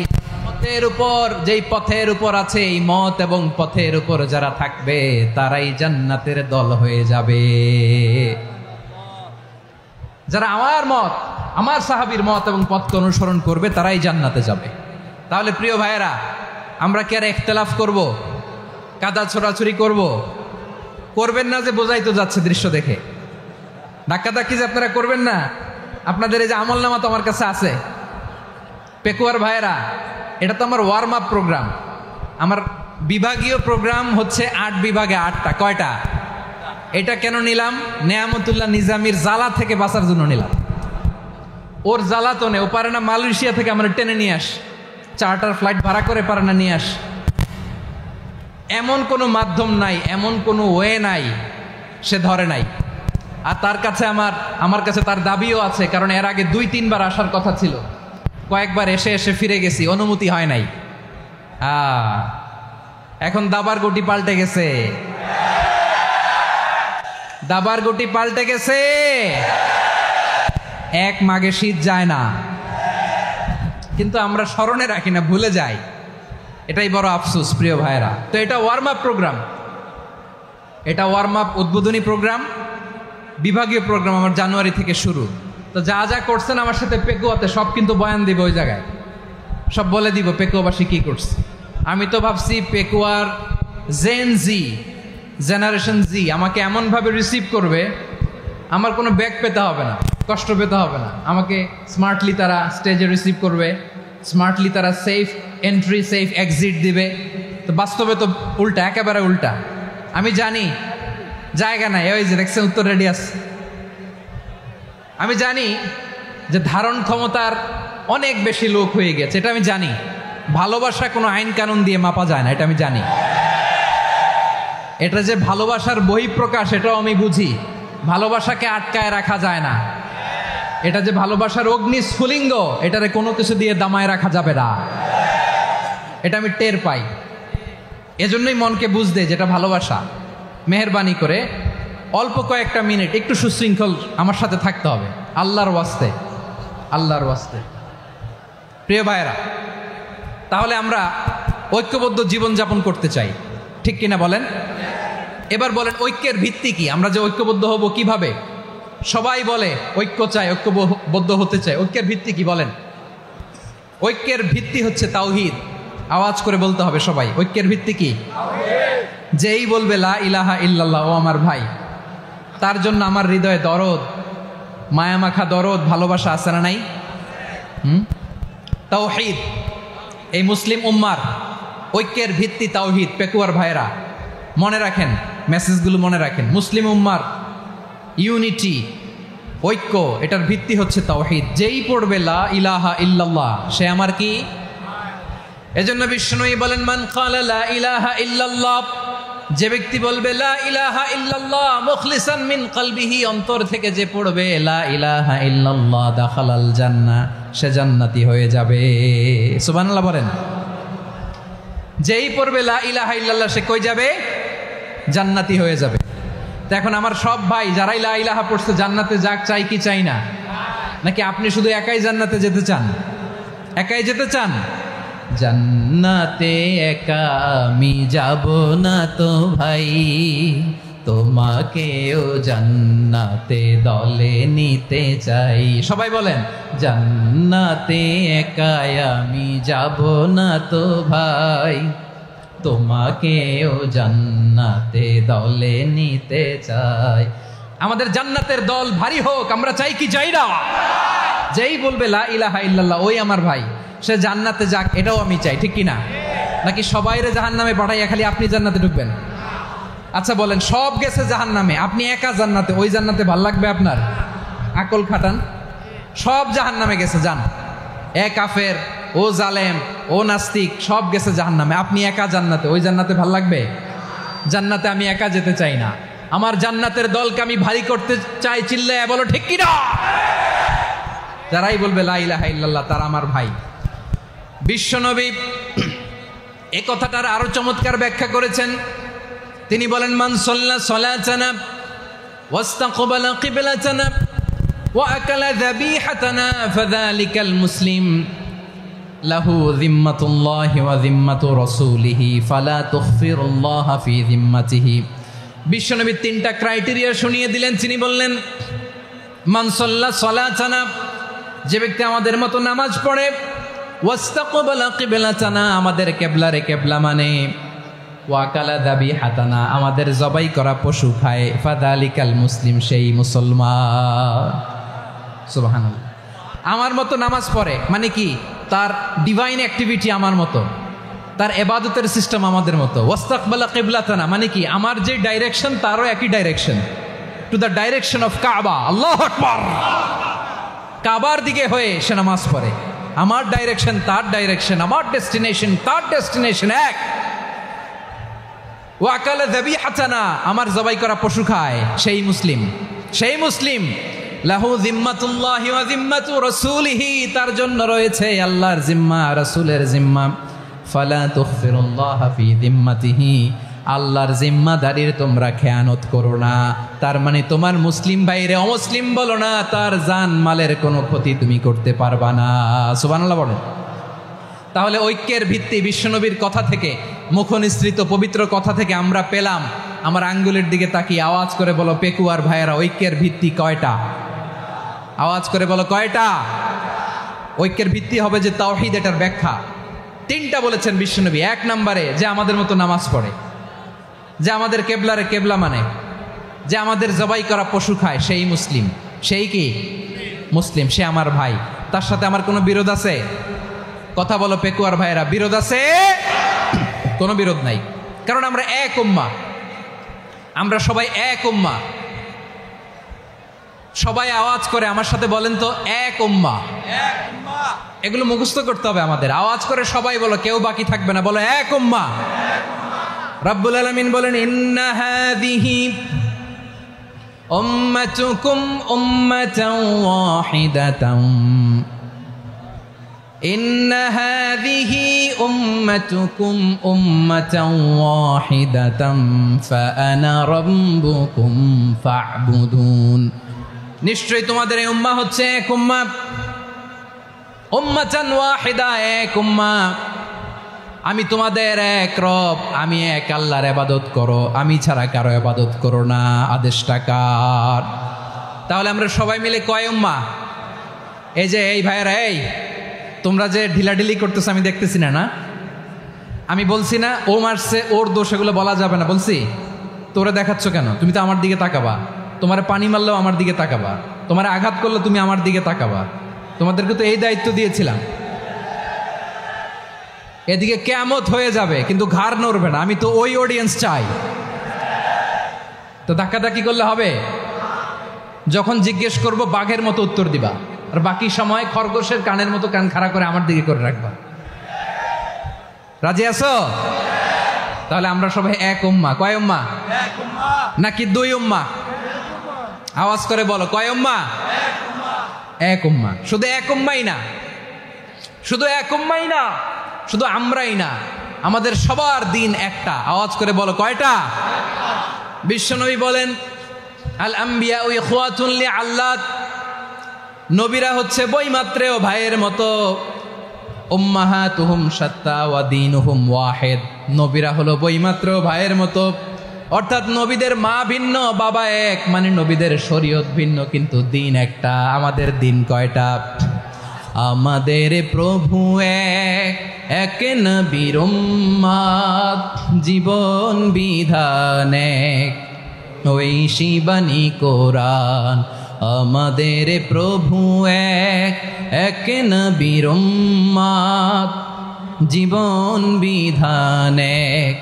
Speaker 1: পথের উপর আছে, এই মত এবং পথের উপর যারা থাকবে তারাই জান্নাতের দল হয়ে যাবে। যারা আমার মত, আমার সাহাবীর মত এবং পথকে অনুসরণ করবে তারাই জান্নাতে যাবে। তাহলে প্রিয় ভাইয়েরা, আমরা কি আর ইখতিলাফ করব? কাদা ছোড়াছুরি করব? করবেন না যে বোঝাই তো যাচ্ছে দৃশ্য দেখে। ধাক্কাধাক্কি যে আপনারা করবেন না। আপনাদের এই যে আমলনামা তো আমার কাছে আছে। পেকুয়ার ভাইয়েরা, এটা তো আমার ওয়ার্ম আপ প্রোগ্রাম। আমার বিভাগীয় প্রোগ্রাম হচ্ছে 8 বিভাগে 8টা। কয়টা? এটা কেন নিলাম? নেয়ামতুল্লাহ নিজামীর জ্বালা থেকে বাঁচার জন্য নিলাম। ওর জ্বালাতনে ও পারে না মালয়েশিয়া থেকে আমার টেনে নিয়ে আস, চার্টার ফ্লাইট ভাড়া করে পারে না নিয়ে আস। এমন কোনো মাধ্যম নাই, এমন কোনো ওয়ে নাই সে ধরে নাই। আর তার কাছে আমার কাছে তার দাবিও আছে, কারণ এর আগে 2-3 বার আসার কথা ছিল। কয়েকবার এসে এসে ফিরে গেছি, অনুমতি হয় নাই। এখন দাবার গুটি পাল্টে গেছে, দাবার গুটি পাল্টে গেছে। এক মাঘে শীত যায় না, কিন্তু আমরা স্মরণে রাখি না, ভুলে যাই। এটাই বড় আফসোস প্রিয় ভাইয়েরা। তো এটা ওয়ার্ম আপ প্রোগ্রাম, এটা ওয়ার্ম আপ উদ্বোধনী প্রোগ্রাম, বিভাগীয় প্রোগ্রাম আমার জানুয়ারি থেকে শুরু। তো যা যা করছেন আমার সাথে পেকুয়াতে সব কিন্তু বয়ান দিব, ওই জায়গায় সব বলে দিব পেকুয়াবাসী কি করছে। আমি তো ভাবছি পেকুয়ার জেনারেশন জি আমাকে এমনভাবে রিসিভ করবে, আমার কোনো ব্যাক পেতে হবে না, কষ্ট পেতে হবে না। আমাকে স্মার্টলি তারা স্টেজে রিসিভ করবে, স্মার্টলি তারা সেফ এন্ট্রি সেফ এক্সিট দিবে। তো বাস্তবে তো উল্টা, একেবারে উল্টা। আমি জানি জায়গা নাই, ওই যে দেখছেন উত্তর রেডি আছে। আমি জানি যে ধারণ ক্ষমতার অনেক বেশি লোক হয়ে গেছে, এটা আমি জানি। ভালোবাসা কোনো আইন কানুন দিয়ে মাপা যায় না, এটা আমি জানি। এটা যে ভালোবাসার বহিঃপ্রকাশ, এটাও আমি বুঝি। ভালোবাসাকে আটকায় রাখা যায় না। এটা যে ভালোবাসার অগ্নি স্ফুলিঙ্গ, এটারে কোনো কিছু দিয়ে দামায় রাখা যাবে না, এটা আমি টের পাই। এজন্যই মনকে বুঝতে যেটা ভালোবাসা। মেহেরবানি করে অল্প কয়েকটা মিনিট একটু সুশৃঙ্খল আমার সাথে থাকতে হবে, আল্লাহর ওয়াস্তে, আল্লাহর ওয়াস্তে। প্রিয় ভাইয়েরা, তাহলে আমরা ঐক্যবদ্ধ জীবনযাপন করতে চাই, ঠিক কিনা বলেন? এবার বলেন ঐক্যের ভিত্তি কি? আমরা যে ঐক্যবদ্ধ হব কিভাবে? সবাই বলে ঐক্য চাই, ঐক্যবদ্ধ হতে চাই। ঐক্যের ভিত্তি কি বলেন? ঐক্যের ভিত্তি হচ্ছে তাওহীদ। আওয়াজ করে বলতে হবে সবাই, ঐক্যের ভিত্তি কি? যেই বলবে লা ইলাহা ইল্লাল্লাহ, ও আমার ভাই, তার জন্য আমার হৃদয়ে দরদ, মায়ামাখা দরদ, ভালোবাসা আছে না নাই? তাওহীদ। এই মুসলিম উম্মার ঐক্যের ভিত্তি তাওহীদ। পেকুয়ার ভাইরা মনে রাখেন, মেসেজগুলো মনে রাখেন। মুসলিম উম্মার ইউনিটি, ঐক্য, এটার ভিত্তি হচ্ছে তাওহীদ। যেই পড়বে লা ইলাহা ইল্লাল্লাহ, সে আমার কি? এজন্য বিষ্ণুই বলেন, মান ক্বালা লা ইলাহা ইল্লাল্লাহ, যে ব্যক্তি বলবে লা ইলাহা ইল্লাল্লাহ মুখলিসান মিন কলবিহি, অন্তর থেকে যে পড়বে লা ইলাহা ইল্লাল্লাহ, দাখালাল জান্নাহ, সে জান্নাতি হয়ে যাবে। সুবহানাল্লাহ বলেন। যেই পড়বে লা ইলাহা ইল্লাল্লাহ, সে কই যাবে? জান্নাতি হয়ে যাবে। তো এখন আমার সব ভাই যারাই লা ইলাহা পড়ছে জান্নাতে যাক, চাই কি চাই না? নাকি আপনি শুধু একাই জান্নাতে যেতে চান? একাই যেতে চান? জান্নাতে একা আমি যাব না তো ভাই, তোমাকেও জান্নাতে দলে নিতে চাই। সবাই বলেন, জান্নাতে একা আমি যাব না তো ভাই, তোমাকেও জান্নাতে দলে নিতে চাই। আমাদের জান্নাতের দল ভারী হোক, আমরা চাই কি চাই না? যেই বলবে লা ইলাহা ইল্লাল্লাহ, ওই আমার ভাই, সে জান্নাতে যাক, এটাও আমি চাই, ঠিক কিনা? নাকি সবাইরে জাহান্নামে পাঠাইয়া খালি আপনি জান্নাতে ঢুকবেন? আচ্ছা বলেন, সব গেছে জাহান্নামে, আপনি একা জান্নাতে, ওই জান্নাতে ভাল লাগবে আপনার? আকল খাটান। সব জাহান্নামে গেছে, যান। এ কাফের, ও জালেম, ও নাস্তিক, সব গেছে জাহান্নামে, আপনি একা জান্নাতে, ওই জান্নাতে ভাল লাগবে? জান্নাতে আমি একা যেতে চাই না, আমার জান্নাতের দলকে আমি ভারী করতে চাই। চিল্লায়া বলো ঠিক কিনা? যারাই বলবে লা ইলাহা ইল্লাল্লাহ, তারা আমার ভাই। বিশ্বনবী এ কথাটার আরো চমৎকার ব্যাখ্যা করেছেন। তিনি বলেন, মান সাল্লা সালাতানা ওয়াস্তাকবালা কিবলাতানা ওয়া আকালা যাবিহাতানা ফাযালিকাল মুসলিম লাহু যিম্মাতুল্লাহি ওয়া যিম্মাতু রাসূলিহি ফালা তুগফিরুল্লাহা ফি যিম্মাতিহি। বিশ্বনবী তিনটা ক্রাইটেরিয়া শুনিয়ে দিলেন। তিনি বললেন, মান সাল্লা সালাতানা, যে ব্যক্তি আমাদের মতো নামাজ পড়ে, ওয়াস্তাকবালা কিবলাতানা, আমাদের কিবলারে কিবলা মানে, ওয়াকালা যাবিহাতানা, আমাদের জবাই করা পশু খায়, ফাযালিকাল মুসলিম, সেই মুসলমান। সুবহানাল্লাহ। আমার মতো নামাজ পড়ে মানে কি? তার ডিভাইন অ্যাক্টিভিটি আমার মতো, তার ইবাদতের সিস্টেম আমাদের মতো। ওয়াস্তাকবালা কিবলাতানা মানে কি? আমার যে ডাইরেকশন তারও একই direction, to the direction of কাবা। আল্লাহু আকবার। কাবার দিকে হয়ে সে নামাজ পড়ে। আমার ডাইরেকশন তার ডাইরেকশন, আমার ডেস্টিনেশন তার ডেস্টিনেশন এক। ওয়াকালা যাবিহাতানা, আমার জবাই করা পশু খায়, সেই মুসলিম, সেই মুসলিম। লাহু যিম্মাতুল্লাহি ওয়া যিম্মাতু রাসূলিহি, তার জন্য রয়েছে আল্লাহর জিম্মা, রাসূলের জিম্মা। ফালা তুগফিরুল্লাহা ফি যিম্মাতিহি, আল্লাহর জিম্মাদারির তোমরা খেয়ানত করো না। তার মানে তোমার মুসলিম ভাইরে অমুসলিম বলো না, তার জান মালের কোনো ক্ষতি তুমি করতে পারবা না। সুবহানাল্লাহ বলেন। তাহলে ঐক্যের ভিত্তি বিশ্বনবীর কথা থেকে, মুখনিসৃত পবিত্র কথা থেকে আমরা পেলাম। আমার আঙ্গুলের দিকে তাকিয়ে আওয়াজ করে বলো পেকুয়ার ভাইয়েরা, ঐক্যের ভিত্তি কয়টা? আওয়াজ করে বলো কয়টা? ঐক্যের ভিত্তি হবে যে তাওহীদ, এটার ব্যাখ্যা তিনটা বলেছেন বিশ্বনবী। এক নম্বরে, যে আমাদের মতো নামাজ পড়ে, যে আমাদের কেবলারে কেবলা মানে, যে আমাদের জবাই করা পশু খায়, সেই মুসলিম। সেই কি? মুসলিম, সে আমার ভাই। তার সাথে আমার কোনো বিরোধ আছে? কথা বলো পেকুয়ার ভাইয়েরা, বিরোধ আছে? কোনো বিরোধ নাই, কারণ আমরা এক উম্মাহ, আমরা সবাই এক উম্মাহ। সবাই আওয়াজ করে আমার সাথে বলেন তো, এক উম্মাহ। এগুলো মুখস্থ করতে হবে আমাদের। আওয়াজ করে সবাই বলো, কেউ বাকি থাকবে না, বলো এক উম্মাহ। রব্বুল আলামিন বলেন, ইন্না হাযিহি উম্মাতুকুম উম্মাতান ওয়াহিদাতান, ইন্না হাযিহি উম্মাতুকুম উম্মাতান ওয়াহিদাতাম ফাআনা রাব্বুকুম ফা'বুদুন। নিশ্চয়ই তোমাদের এই উম্মাহ হচ্ছে এক উম্মাহ, উম্মাতান ওয়াহিদা, এক উম্মাহ। আমি তোমাদের এক রব, আমি এক আল্লাহর ইবাদত করো, আমি ছাড়া কারো ইবাদত করো না। আদেশটা কার? তাহলে আমরা সবাই মিলে কয় উম্মাহ? এই যে এই ভাইয়েরা, এই তোমরা যে ঢিলাঢিলি করতেছো আমি দেখতেছি না, না আমি বলছি না ও মারছে ওর দোষ, এগুলো বলা যাবে না বলছি? তোরা দেখাচ্ছ কেন? তুমি তো আমার দিকে তাকাবা। তোমার পানি মারলেও আমার দিকে তাকাবা, তোমার আঘাত করলে তুমি আমার দিকে তাকাবা। তোমাদেরকে তো এই দায়িত্ব দিয়েছিলাম। এদিকে কিয়ামত হয়ে যাবে কিন্তু ঘাড় নড়বে না, আমি তো ওই অডিয়েন্স চাই। তো ধাক্কাধাক্কি করলে হবে? যখন জিজ্ঞেস করব বাঘের মতো উত্তর দিবা, আর বাকি সময় খরগোশের কানের মতো কান খাড়া করে আমার দিকে করে রাখবা। রাজি আছো? তাহলে আমরা সবাই এক উম্মাহ। কয় উম্মাহ? নাকি দুই উম্মাহ? আওয়াজ করে বলো, কয় উম্মাহ? এক উম্মাহ। শুধু এক উম্মাই না, শুধু এক উম্মাই না, শুধু আমরাই না, আমাদের সবার দিন একটা। আওয়াজ করে বলো, কয়টা? বিশ্বনবী বলেন, আল আম্বিয়া ইখওয়াতুন লিআল্লাত, নবীরা হচ্ছে বইমাত্রেও ভাইয়ের মতো। উম্মাহাতুহুম শাত্তা ওয়া দীনুহুম ওয়াহিদ, নবীরা হলো বইমাত্রেও ভাইয়ের মতো। অর্থাৎ নবীদের মা ভিন্ন, বাবা এক, মানে নবীদের শরীয়ত ভিন্ন কিন্তু দিন একটা। আমাদের দিন কয়টা? আমাদের প্রভু এক, এক নবীর উম্মাত, জীবন বিধান এক, ওই শিবানী কোরআন। আমাদের প্রভু এক, এক নবীর উম্মাত, জীবন বিধান এক,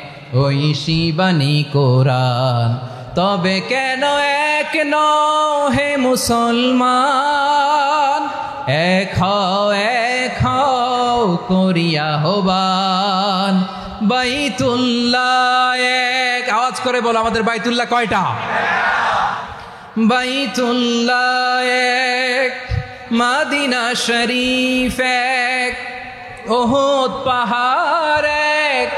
Speaker 1: ওই শিবানী কোরআন। তবে কেন এক নও হে মুসলমান, এক হও করিয়া হবান। বাইতুল্লাহ এক, আওয়াজ করে বলো আমাদের বাইতুল্লাহ কয়টা? বাইতুল্লাহ এক, মদিনা শরীফ এক, উহুদ পাহাড় এক,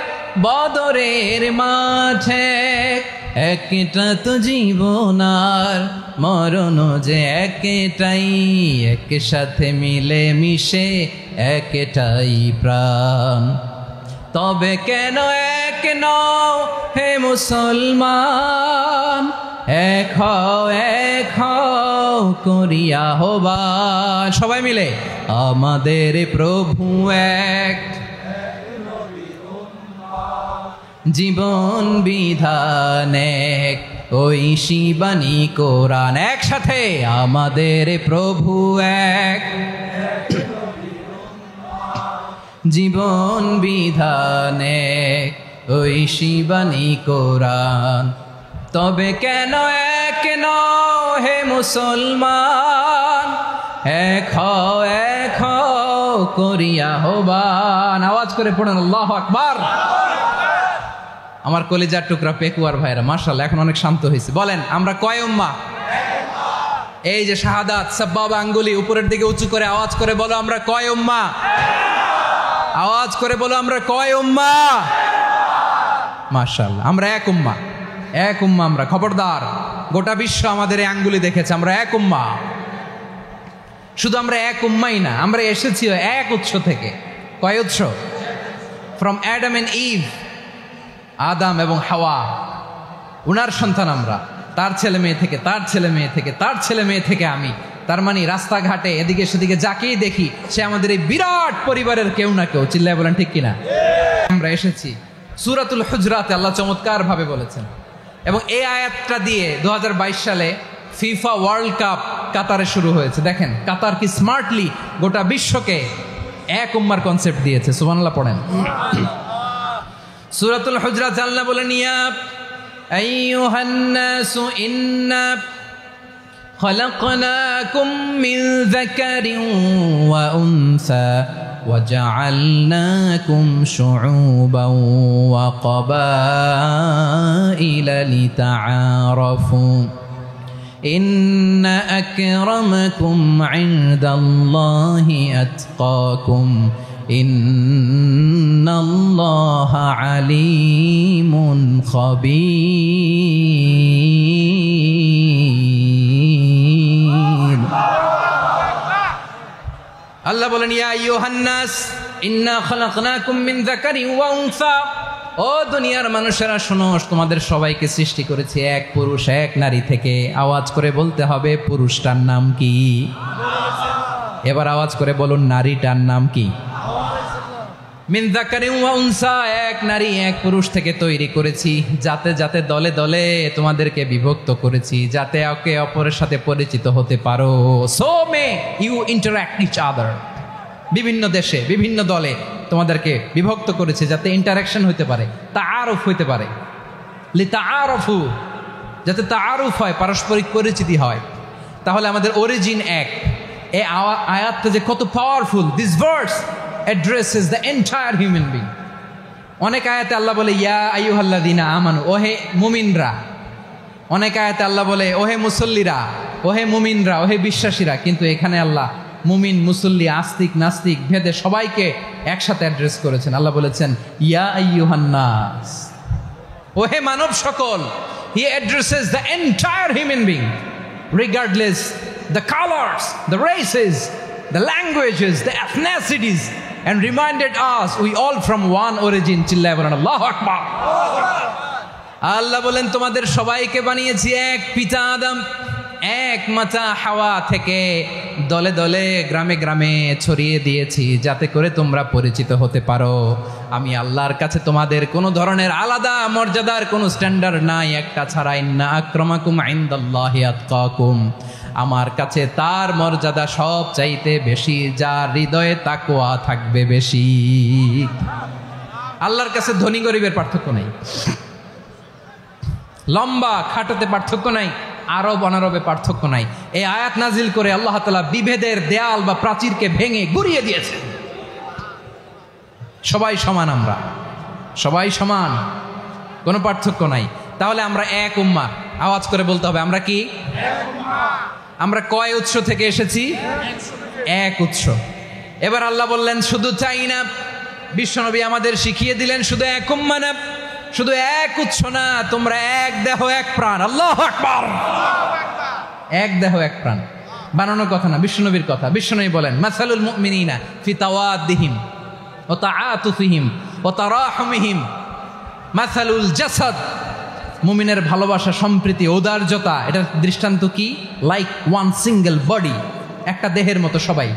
Speaker 1: বদরের মাঠ এক। একটা তো জীবন আর মরণ যে একটাই, একসাথে মিলে মিশে একটাই প্রাণ। তবে কেন এক নও হে মুসলমান, এক হও করিয়া হবান। সবাই মিলে আমাদের প্রভু এক, জীবন বিধান এক, ওই শিবানী কোরআন। একসাথে আমাদের প্রভু এক, জীবন বিধান এক, ওই শিবানী কোরআন। তবে কেন এক নও হে মুসলমান, এক হও করিয়া হবান। আওয়াজ করে পড়েন আল্লাহু আকবার। আমার কলিজার টুকরা পেকুয়ার ভাইরা মাশাআল্লাহ এখন অনেক শান্ত হয়েছে। বলেন আমরা কয় উম্মাহ? এই যে শাহাদাত সাব্বাবা আঙ্গুলি উপরের দিকে উঁচু করে আওয়াজ করে বলো আমরা কয় উম্মাহ? আওয়াজ করে বলো আমরা কয় উম্মাহ? মাশাআল্লাহ আমরা এক উম্মাহ, এক উম্মাহ আমরা। খবরদার, গোটা বিশ্ব আমাদের এই আঙ্গুলি দেখেছে, আমরা এক উম্মাহ। শুধু আমরা এক উম্মাই না, আমরা এসেছি এক উৎস থেকে। কয় উৎস? ফ্রম অ্যাডাম এন্ড ইভ, আদাম এবং হাওয়া, উনার সন্তান আমরা। তার ছেলে মেয়ে থেকে, তার ছেলে মেয়ে থেকে, তার ছেলে মেয়ে থেকে আমি। তার মানে রাস্তাঘাটে এদিকে সেদিকে যাকেই দেখি সে আমাদের এই বিরাট পরিবারের কেউ না কেউ। চিল্লায় বলেন ঠিক কিনা? আমরা এসেছি। সূরাতুল হুজরাতে আল্লাহ চমৎকার ভাবে বলেছেন, এবং এই আয়াতটা দিয়ে 2022 সালে ফিফা ওয়ার্ল্ড কাপ কাতারে শুরু হয়েছে। দেখেন কাতার কি স্মার্টলি গোটা বিশ্বকে এক উম্মার কনসেপ্ট দিয়েছে। সুবহানাল্লাহ পড়েন। সূরাতুল হুজরাত আল্লাহ বলেন, ইয়া আইয়ুহান নাসু ইন্না খলাকনাকুম মিন যাকারিন ওয়া উনসা وجعلناكم شعوبا وقبائل لتعارفوا ইন্না আকরামাকুম ইনদাল্লাহি আতকাকুম ইন্নাল্লাহা আলিমুন খাবীর। আল্লাহ বলেন, ইয়া আইয়ুহান নাস ইন্না খালাকনাকুম মিন যাকারিন ওয়া উনসা। ও দুনিয়ার মানুষেরা শোনো, তোমাদের সবাইকে সৃষ্টি করেছি এক পুরুষ এক নারী থেকে। আওয়াজ করে বলতে হবে, পুরুষটার নাম কি? এবার আওয়াজ করে বলুন, নারীটার নাম কি? মিন যাকারিন ওয়া উনসা, এক নারী এক পুরুষ থেকে তৈরি করেছি। যাতে যাতে দলে দলে তোমাদেরকে বিভক্ত করেছি, যাতে একে অপরের সাথে পরিচিত হতে পারো। So may you interact each other. বিভিন্ন দেশে বিভিন্ন দলে তোমাদেরকে বিভক্ত করেছে যাতে ইন্টারাকশন হতে পারে, তাআরুফ হইতে পারে। লিতাআরফু, যাতে তাআরুফ হয়, পারস্পরিক পরিচিতি হয়। তাহলে আমাদের অরিজিন এক। এই আয়াতটা যে কত powerful! This verse addresses the entire human being. অনেক আয়াতে আল্লাহ বলে ইয়া আইয়ুহাল্লাযীনা আমানু, ওহে মুমিনরা। অনেক আয়াতে আল্লাহ বলে ওহে মুসল্লিরা, ওহে মুমিনরা, ওহে বিশ্বাসীরা। কিন্তু এখানে আল্লাহ মুমিন মুসল্লি আস্তিক নাস্তিক ভেদে সবাইকে একসাথে অ্যাড্রেস করেছেন। আল্লাহ বলেছেন ইয়া আইয়ুহান নাস, ওহে মানব সকল। হি addresses the entire human being regardless the colours, the races, the languages, the এথনিসিটিস, and reminded us we all from one origin. চিল্লায় বলেন আল্লাহু আকবার। আল্লাহ বলেন তোমাদের সবাইকে বানিয়েছি এক পিতা আদম, এক মাতা হাওয়া থেকে। দলে দলে গ্রামে গ্রামে ছড়িয়ে দিয়েছি যাতে করে তোমরা পরিচিত হতে পারো। আমি আল্লাহর কাছে তোমাদের কোনো ধরনের আলাদা মর্যাদার কোনো স্ট্যান্ডার্ড নাই একটা ছাড়া। ইন্না আক্রামাকুম ইনদাল্লাহি আতকাকুম, আমার কাছে তার মর্যাদা সব চাইতে বেশি যার হৃদয়ে তাকওয়া থাকবে বেশি। আল্লাহর কাছে ধনী গরিবের পার্থক্য নাই, লম্বা খাটোতে পার্থক্য নাই, আরব অনারবে পার্থক্য নাই। এই আয়াত নাজিল করে আল্লাহ তাআলা বিভেদের দেয়াল বা প্রাচীরকে ভেঙে গুড়িয়ে দিয়েছে। সবাই সমান, আমরা সবাই সমান, কোনো পার্থক্য নাই। তাহলে আমরা এক উম্মাহ। আওয়াজ করে বলতে হবে, আমরা কি? আমরা কয় উৎস থেকে এসেছি? এক উৎস। এবার আল্লাহ বললেন শুধু চাই না, বিশ্বনবী আমাদের শিখিয়ে দিলেন শুধু এক উম্মাহ না, শুধু এক উৎস না, তোমরা এক দেহ এক প্রাণ। আল্লাহু আকবার। এক দেহ এক প্রাণ বানানোর কথা না, বিশ্বনবীর কথা। বিশ্বনবী বলেন মাসালুল মুমিনিনা ফি তাওয়াদ্দিহিম ওয়া তাআতুফিহিম ওয়া তারাহুমিহিম মাসালুল জাসাদ। মুমিনের ভালোবাসা, সম্প্রীতি, ঔদার্যতা, এটার দৃষ্টান্ত কি? লাইক ওয়ান সিঙ্গেল বডি, একটা দেহের মতো সবাই।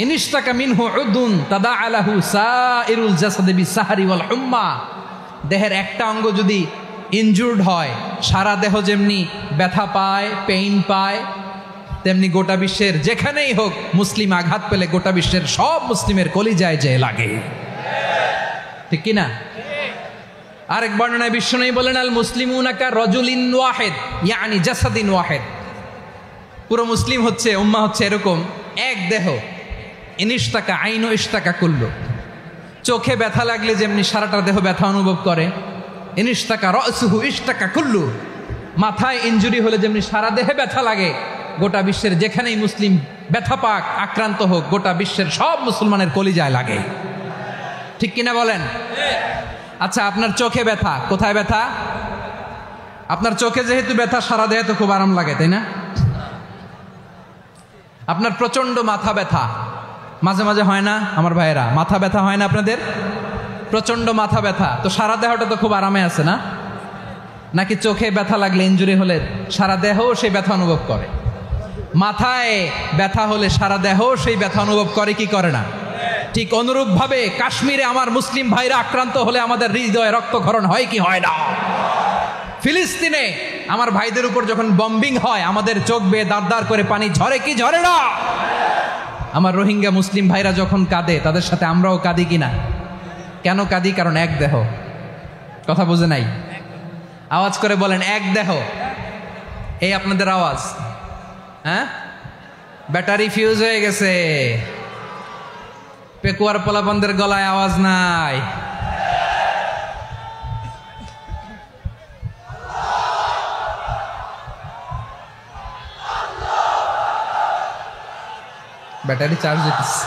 Speaker 1: ইনিশতাকা মিনহু উদুন তাদাআ লাহু সাইরুল জাসাদি বিসাহরি ওয়াল হুম্মা। দেহের একটা অঙ্গ যদি ইনজুর্ড হয়, সারা দেহ যেমনি ব্যথা পায়, পেইন পায়, তেমনি গোটা বিশ্বের যেখানেই হোক মুসলিম আঘাত পেলে গোটা বিশ্বের সব মুসলিমের কলিজায় যে লাগে, ঠিক কিনা? আরেক বর্ণনায় বিশ্বনবী বলেন আল মুসলিমুনা কা রাজুলিন ওয়াহিদ ইয়ানি জাসাদিন ওয়াহিদ। পুরো মুসলিম হচ্ছে, উম্মাহ হচ্ছে এরকম এক দেহ। ইনিশতাকা আইনু ইশতাকা কুল্লু। চোখে ব্যথা লাগলে যেমনি সারাটা দেহ ব্যথা অনুভব করে, ইনিশতাকা রাসুহু ইশতাকা কুল্লু। মাথায় ইনজুরি হলে যেমনি সারা দেহে ব্যথা লাগে, গোটা বিশ্বের যেখানেই মুসলিম ব্যথা পাক, আক্রান্ত হোক, গোটা বিশ্বের সব মুসলমানের কলিজায় লাগে, ঠিক কিনা বলেন? আচ্ছা, আপনার চোখে ব্যথা, কোথায় ব্যথা? আপনার চোখে যেহেতু ব্যথা, সারা দেহে তো খুব আরাম লাগে, তাই না? আপনার প্রচন্ড মাথা ব্যথা মাঝে মাঝে হয় না আমার ভাইয়েরা? মাথা ব্যথা হয় না আপনাদের? প্রচন্ড মাথা ব্যথা, তো সারা দেহটা তো খুব আরামে আছে না? নাকি চোখে ব্যথা লাগলে, ইনজুরি হলে সারা দেহ সেই ব্যথা অনুভব করে? মাথায় ব্যথা হলে সারা দেহ সেই ব্যথা অনুভব করে কি করে না? ঠিক অনুরূপভাবে কাশ্মীরে আমার মুসলিম ভাইরা আক্রান্ত হলে আমাদের হৃদয়ে রক্তক্ষরণ হয় কি হয় না? ফিলিস্তিনে আমার ভাইদের উপর যখন বম্বিং হয়, আমাদের চোখ বেয়ে দাঁড় দাঁড় করে পানি ঝরে কি ঝরে না? আমার রোহিঙ্গা মুসলিম ভাইরা যখন কাঁদে, তাদের সাথে আমরাও কাঁদি কিনা? কেন কাঁদি? কারণ এক দেহ। কথা বুঝে নাই? আওয়াজ করে বলেন এক দেহ। এই আপনাদের আওয়াজ, হ্যাঁ? ব্যাটারি ফিউজ হয়ে গেছে, পেকুয়ার পোলাপনদের গলায় আওয়াজ নাই। ব্যাটারি চার্জ দিতেছে।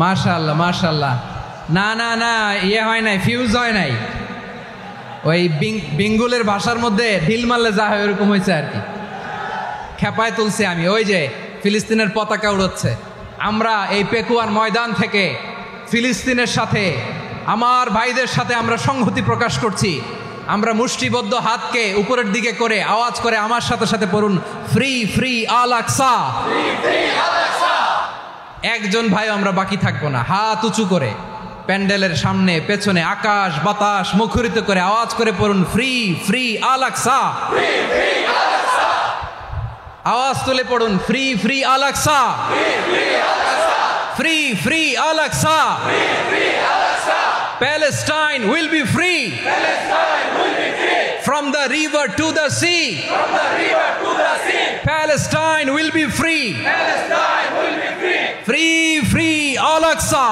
Speaker 1: মাশাআল্লাহ মাশাআল্লাহ। না না না, ইয়ে হয় নাই, ফিউজ হয় নাই। ওই বিঙ্গুলের ভাষার মধ্যে ঢিল মারলে যা হয় ওরকম হয়েছে আর কি। খেপায় তুলছে আমি। ওই যে ফিলিস্তিনের পতাকা উড়াচ্ছে। আমরা এই পেকুয়ার ময়দান থেকে ফিলিস্তিনের সাথে, আমার ভাইদের সাথে আমরা সংহতি প্রকাশ করছি। আমরা মুষ্টিবদ্ধ হাতকে উপরের দিকে করে আওয়াজ করে আমার সাথে সাথে পড়ুন, ফ্রি ফ্রি আল আকসা। একজন ভাই আমরা বাকি থাকবো না। হাত উঁচু করে প্যান্ডেলের সামনে পেছনে আকাশ বাতাস মুখরিত করে আওয়াজ করে পড়ুন, ফ্রি ফ্রি আল আকসা। আওয়াজ তুলে পড়ুন, free free Al Aqsa, free free Al Aqsa. Palestine will be free from the river to the sea. Palestine will be free. Free free Al Aqsa.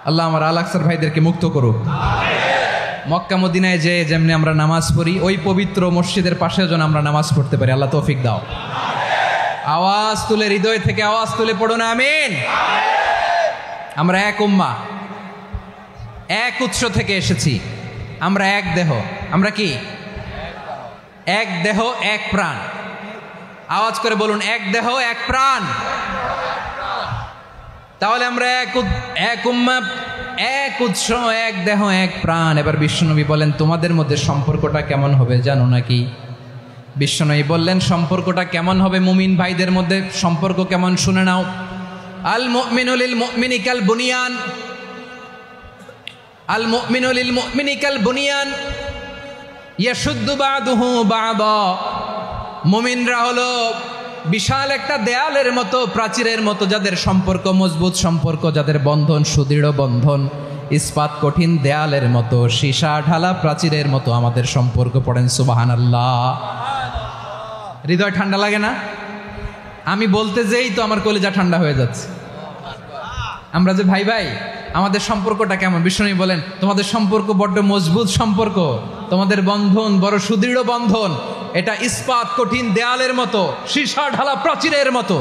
Speaker 1: আল্লাহ আমার আল আকসার ভাইদেরকে মুক্ত করুক। মক্কা মদিনায় যে যেমনি আমরা নামাজ পড়ি, ওই পবিত্র মসজিদের পাশে যেন আমরা নামাজ পড়তে পারি। আল্লাহ তৌফিক দাও। আওয়াজ তুলে, হৃদয় থেকে আওয়াজ তুলে পড়ুন আমিন। আমরা এক উম্মাহ, এক উৎস থেকে এসেছি। আমরা এক দেহ। আমরা কি? এক দেহ এক প্রাণ। আওয়াজ করে বলুন, এক দেহ এক প্রাণ। তাহলে আমরা এক উম্মাহ, এক উৎস, এক দেহ এক প্রাণ। এবার বিশ্বনবী বলেন, তোমাদের মধ্যে সম্পর্কটা কেমন হবে জানো নাকি? বিশ্বনবী বললেন, সম্পর্কটা কেমন হবে মুমিন ভাইদের মধ্যে? সম্পর্ক কেমন শুনে নাও। আল মুমিনু লিল মুমিনি কাল বুনিয়ান, আল মুমিনু লিল মুমিনি কাল বুনিয়ান ইয়াশুদ্দু বাদুহু বাদা। মুমিনরা হলো বিশাল একটা দেয়ালের মতো, প্রাচীরের মতো, যাদের সম্পর্ক মজবুত সম্পর্ক, যাদের বন্ধন সুদৃঢ় বন্ধন, ইস্পাত কঠিন দেয়ালের মতো, সীসা ঢালা প্রাচীরের মতো আমাদের সম্পর্ক। পড়েন সুবহানাল্লাহ। হৃদয় ঠান্ডা লাগে না? আমি বলতে যেই তো আমার কলিজা ঠান্ডা হয়ে যাচ্ছে। আমরা যে ভাই ভাই, আমাদের সম্পর্কটা কেমন? বিষ্ণু বলেন, তোমাদের সম্পর্ক বড্ড মজবুত সম্পর্ক, তোমাদের বন্ধন বড় সুদৃঢ় বন্ধন। এটা ইস্পাত কঠিন দেয়ালের মতো, সীসা ঢালা প্রাচীরের মতো,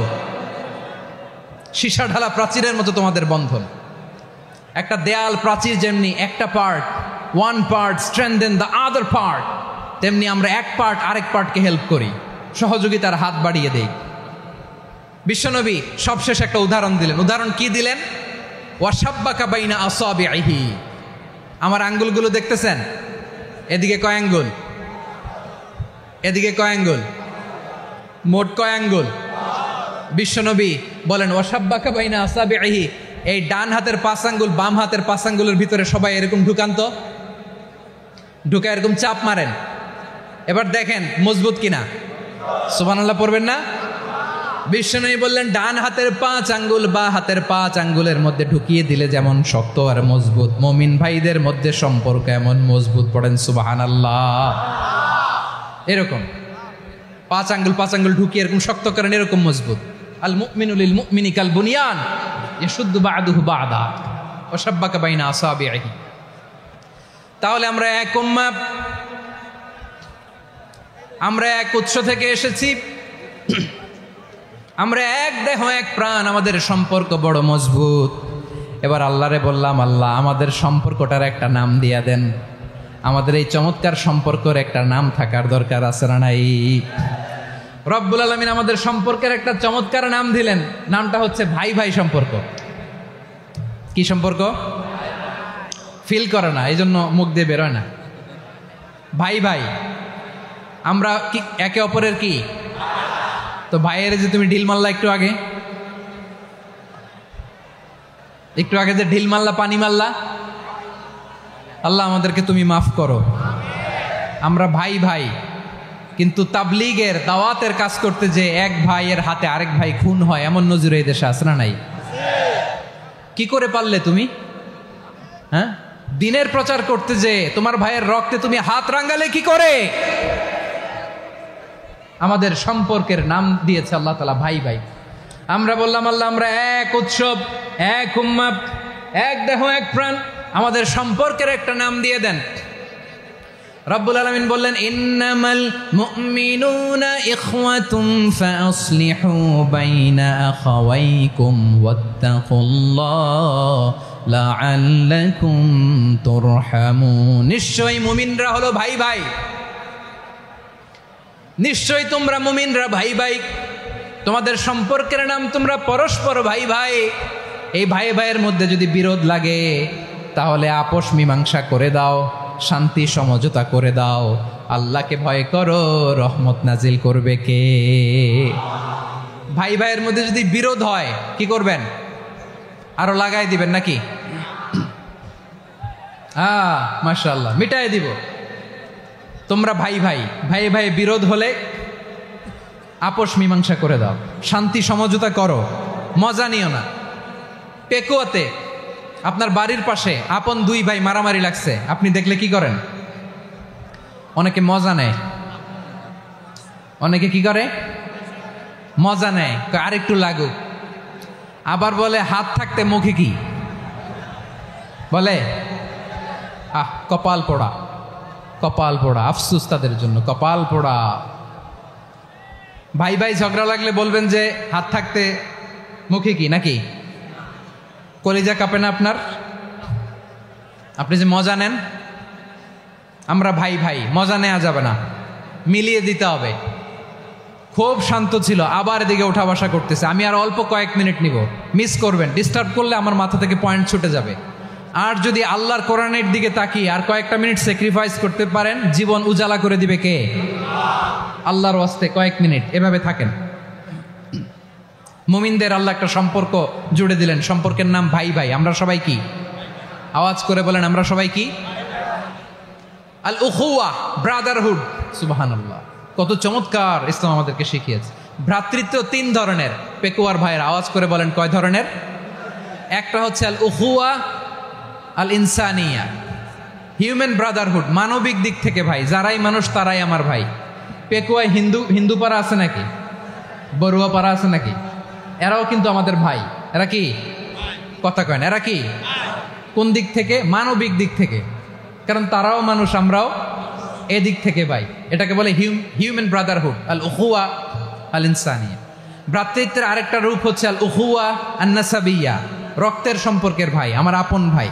Speaker 1: সীসা ঢালা প্রাচীরের মতো তোমাদের বন্ধন। একটা দেয়াল প্রাচীর যেমনি একটা part, one part strengthen the other part, তেমনি আমরা এক পার্ট আরেক পার্টকে হেল্প করি, সহযোগিতার হাত বাড়িয়ে দেই। বিশ্বনবী সবশেষ একটা উদাহরণ দিলেন। উদাহরণ কি দিলেন? ওয়াশাব্বাকা বাইনা আসাবিহি। আমার আঙ্গুলগুলো দেখতেছেন? এদিকে কয় আঙ্গুল? এদিকে কয় আঙ্গুল? মোট কয় আঙ্গুল? বিশ্বনবী বলেন, ওয়াশাব্বাকা বাইনা আসাবিহি। এই ডান হাতের 5 আঙ্গুল বাম হাতের 5 আঙ্গুলের ভিতরে সবাই এরকম ঢুকান তো, ঢুকা এরকম চাপ মারেন। এবার দেখেন মজবুত কিনা। সুবহানাল্লাহ পড়বেন না? বিশ্বনবী বললেন, ডান হাতের 5 আঙ্গুল বা হাতের 5 আঙ্গুলের মধ্যে ঢুকিয়ে দিলে যেমন শক্ত আর মজবুত, মুমিন ভাইদের মধ্যে সম্পর্ক এমন মজবুত। পড়েন সুবহানাল্লাহ। এরকম 5 আঙ্গুল ঢুকিয়ে এরকম শক্ত করেন, এরকম মজবুত। আল মুমিনু লিল মুমিনি কাল বুনিয়ান ইয়াশুদ্দু বাদুহু বাদা ওয়াশাব্বাকা বাইনা আসাবিহি। তাহলে আমরা এক উম্মাহ, আমরা এক উৎস থেকে এসেছি, আমরা এক দেহ এক প্রাণ, আমাদের সম্পর্ক বড় মজবুত। এবার আল্লাহরে বললাম, আল্লাহ আমাদের সম্পর্কটার একটা নাম দিয়া দেন। আমাদের এই চমৎকার সম্পর্কের একটা নাম থাকার দরকার আছে না নাই? রব্বুল আলামিন আমাদের সম্পর্কের একটা চমৎকার নাম দিলেন। নামটা হচ্ছে ভাই ভাই সম্পর্ক। কি সম্পর্ক? ফিল করে না, এই জন্য মুখ দিয়ে বেরোয় না। ভাই ভাই, আমরা কি একে অপরের কি? তো ভাইয়ের যে তুমি ঢিল মারলা একটু আগে যে ঢিল মারলা, পানি মারলা, আল্লাহ আমাদেরকে তুমি মাফ করো। আমরা ভাই ভাই, কিন্তু তাবলীগের দাওয়াতের কাজ করতে যে এক ভাইয়ের হাতে আরেক ভাই খুন হয়, এমন নজির এই দেশে আছে না নাই? কি করে পারলে তুমি? হ্যাঁ, দিনের প্রচার করতে যে তোমার ভাইয়ের রক্তে তুমি হাত রাঙ্গালে কি করে? আমাদের সম্পর্কের নাম দিয়েছে আল্লাহ তাআলা ভাই ভাই। আমরা বললাম আল্লাহ আমরা এক উৎসব, এক উম্মাহ, এক দেহ, এক প্রাণ, আমাদের সম্পর্কের একটা নাম দিয়ে দেন। রব্বুল আলামিন বললেন ইন্নামাল মুমিনুনা ইখওয়াতুম ফাসলিহু বাইনা আখাওয়াইকুম ওয়াত্তাকুল্লাহ লাআল্লাকুম তুরহামুন। নিশ্চয়ই মুমিনরা হলো ভাই ভাই, নিশ্চয়ই তোমরা মুমিনরা ভাই ভাই, তোমাদের সম্পর্কের নাম তোমরা পরস্পর ভাই ভাই। এই ভাই ভাইয়ের মধ্যে যদি বিরোধ লাগে তাহলে আপোষ মীমাংসা করে দাও, শান্তি সমঝোতা করে দাও। আল্লাহকে ভয় করো, রহমত নাজিল করবে কে? ভাই ভাইয়ের মধ্যে যদি বিরোধ হয় কি করবেন? আরো লাগাই দিবেন নাকি? মাশাআল্লাহ, মিটাই দিব। তোমরা ভাই ভাই, ভাই ভাই বিরোধ হলে আপোষ মীমাংসা করে দাও, শান্তি সমঝোতা করো, মজা নিও না। পেকুয়াতে আপনার বাড়ির পাশে আপন দুই ভাই মারামারি লাগছে, আপনি দেখলে কি করেন? অনেকে মজা নেয়, অনেকে কি করে? মজা নেয়, আরেকটু লাগুক। আবার বলে হাত থাকতে মুখে কি বলে? কপাল পোড়া, কপাল পোড়া, আফসুস তাদের জন্য, কপাল পোড়া। ভাই ভাই ঝগড়া লাগলে বলবেন যে হাত থাকতে মুখে কি, নাকি? কলিজা কাঁপে না আপনার? আপনি যে মজা নেন। আমরা ভাই ভাই, মজা নেওয়া যাবে না, মিলিয়ে দিতে হবে। খুব শান্ত ছিল, আবার এদিকে উঠা বসা করতেছে। আমি আর অল্প কয়েক মিনিট নিব, মিস করবেন। ডিস্টার্ব করলে আমার মাথা থেকে পয়েন্ট ছুটে যাবে। আর যদি আল্লাহর কোরআনের দিকে তাকিয়ে আর কয়েকটা মিনিট স্যাক্রিফাইস করতে পারেন, জীবন উজালা করে দিবে কে? আল্লাহর ওয়াস্তে কয়েক মিনিট এভাবে থাকেন। মুমিনদের আল্লাহ একটা সম্পর্ক জুড়ে দিলেন, সম্পর্কের নাম ভাই ভাই। আমরা সবাই কি? আওয়াজ করে বলেন, আমরা সবাই কি? আল উখুয়া, ব্রাদারহুড। সুবহানাল্লাহ, কত চমৎকার ইসলাম আমাদেরকে শিখিয়েছে। ভ্রাতৃত্ব তিন ধরনের। পেকুয়ার ভাইয়ের আওয়াজ করে বলেন, কয় ধরনের? একটা হচ্ছে আল উখুয়া আল ইনসানিয়া, হিউম্যান ব্রাদারহুড, মানবিক দিক থেকে ভাই, যারাই মানুষ তারাই আমার ভাই। পেকুয়ায় হিন্দু পাড়া আছে নাকি? বড়ুয়া পাড়া আছে নাকি? এরাও কিন্তু আমাদের ভাই। এরা কি? কথা কয় না, এরা কি? কোন দিক থেকে? মানবিক দিক থেকে, কারণ তারাও মানুষ, আমরাও এদিক থেকে ভাই। এটাকে বলে হিউম্যান ব্রাদারহুড, আল উখুয়া আল ইনসানিয়া। ভ্রাতৃত্বের আরেকটা রূপ হচ্ছে আল উখুয়া আন নাসাবিয়া, রক্তের সম্পর্কের ভাই, আমার আপন ভাই।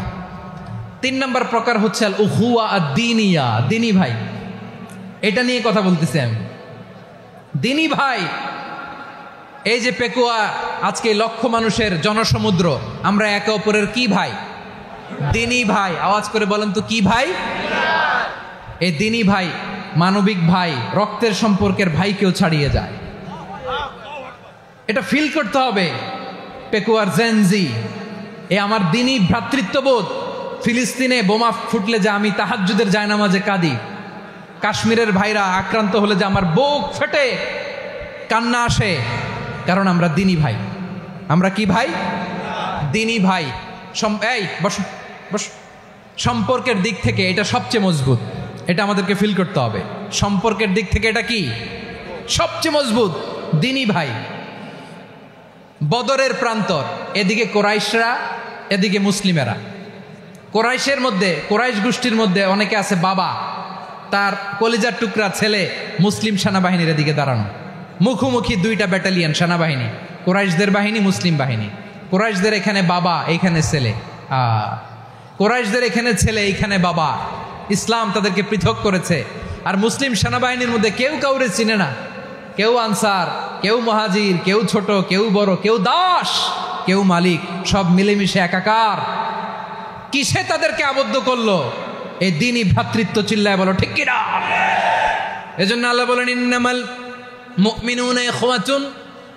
Speaker 1: 3 নম্বর প্রকার হচ্ছে আল উখুয়া আদ-দীনিয়া, দিনী ভাই। এটা নিয়ে কথা বলতেছি আমি। দিনী ভাই, এই যে পেকুয়া আজকে লক্ষ মানুষের জনসমুদ্র, আমরা একে অপরের কি ভাই? দিনী ভাই। আওয়াজ করে বলেন তো, কি ভাই? এই দিনী ভাই, মানবিক ভাই, রক্তের সম্পর্কের ভাই কেউ ছাড়িয়ে যায়। এটা ফিল করতে হবে। পেকুয়ার জেনজি, এ আমার দিনী ভ্রাতৃত্ববোধ। ফিলিস্তিনে বোমা ফুটলে যে আমি তাহাজ্জুদের জায়নামাজে কাঁদি, কাশ্মীরের ভাইরা আক্রান্ত হলে যে আমার বুক ফেটে কান্না আসে, কারণ আমরা দিনী ভাই। আমরা কি ভাই? দিনী ভাই। এই বসো বসো। সম্পর্কের দিক থেকে এটা সবচেয়ে মজবুত, এটা আমাদেরকে ফিল করতে হবে। সম্পর্কের দিক থেকে এটা কি? সবচেয়ে মজবুত, দিনী ভাই। বদরের প্রান্তর, এদিকে কোরাইশরা, এদিকে মুসলিমেরা। কোরাইশের মধ্যে, কোরাইশ গোষ্ঠীর মধ্যে অনেকে আছে বাবা, তার কলিজার টুকরা ছেলে মুসলিম সেনাবাহিনীর এদিকে দাঁড়ানো, মুখোমুখি 2টা ব্যাটালিয়ন সেনাবাহিনী, কোরাইশদের বাহিনী, মুসলিম বাহিনী। কোরাইশদের এখানে বাবা, এইখানে ছেলে। কোরাইশদের এখানে ছেলে, এইখানে বাবা। ইসলাম তাদেরকে পৃথক করেছে। আর মুসলিম সেনাবাহিনীর মধ্যে কেউ কাউরে চিনে না, কেউ আনসার, কেউ মুহাজির, কেউ ছোট, কেউ বড়, কেউ দাস, কেউ মালিক, সব মিলেমিশে একাকার। কিসে তাদেরকে আবদ্ধ করলো? এই দিনই ভ্রাতৃত্ব। চিল্লায় বলো ঠিক কিনা? এজন্য আল্লাহ বলেন, ইন্নামাল মুমিনুনা ইখওয়াতুন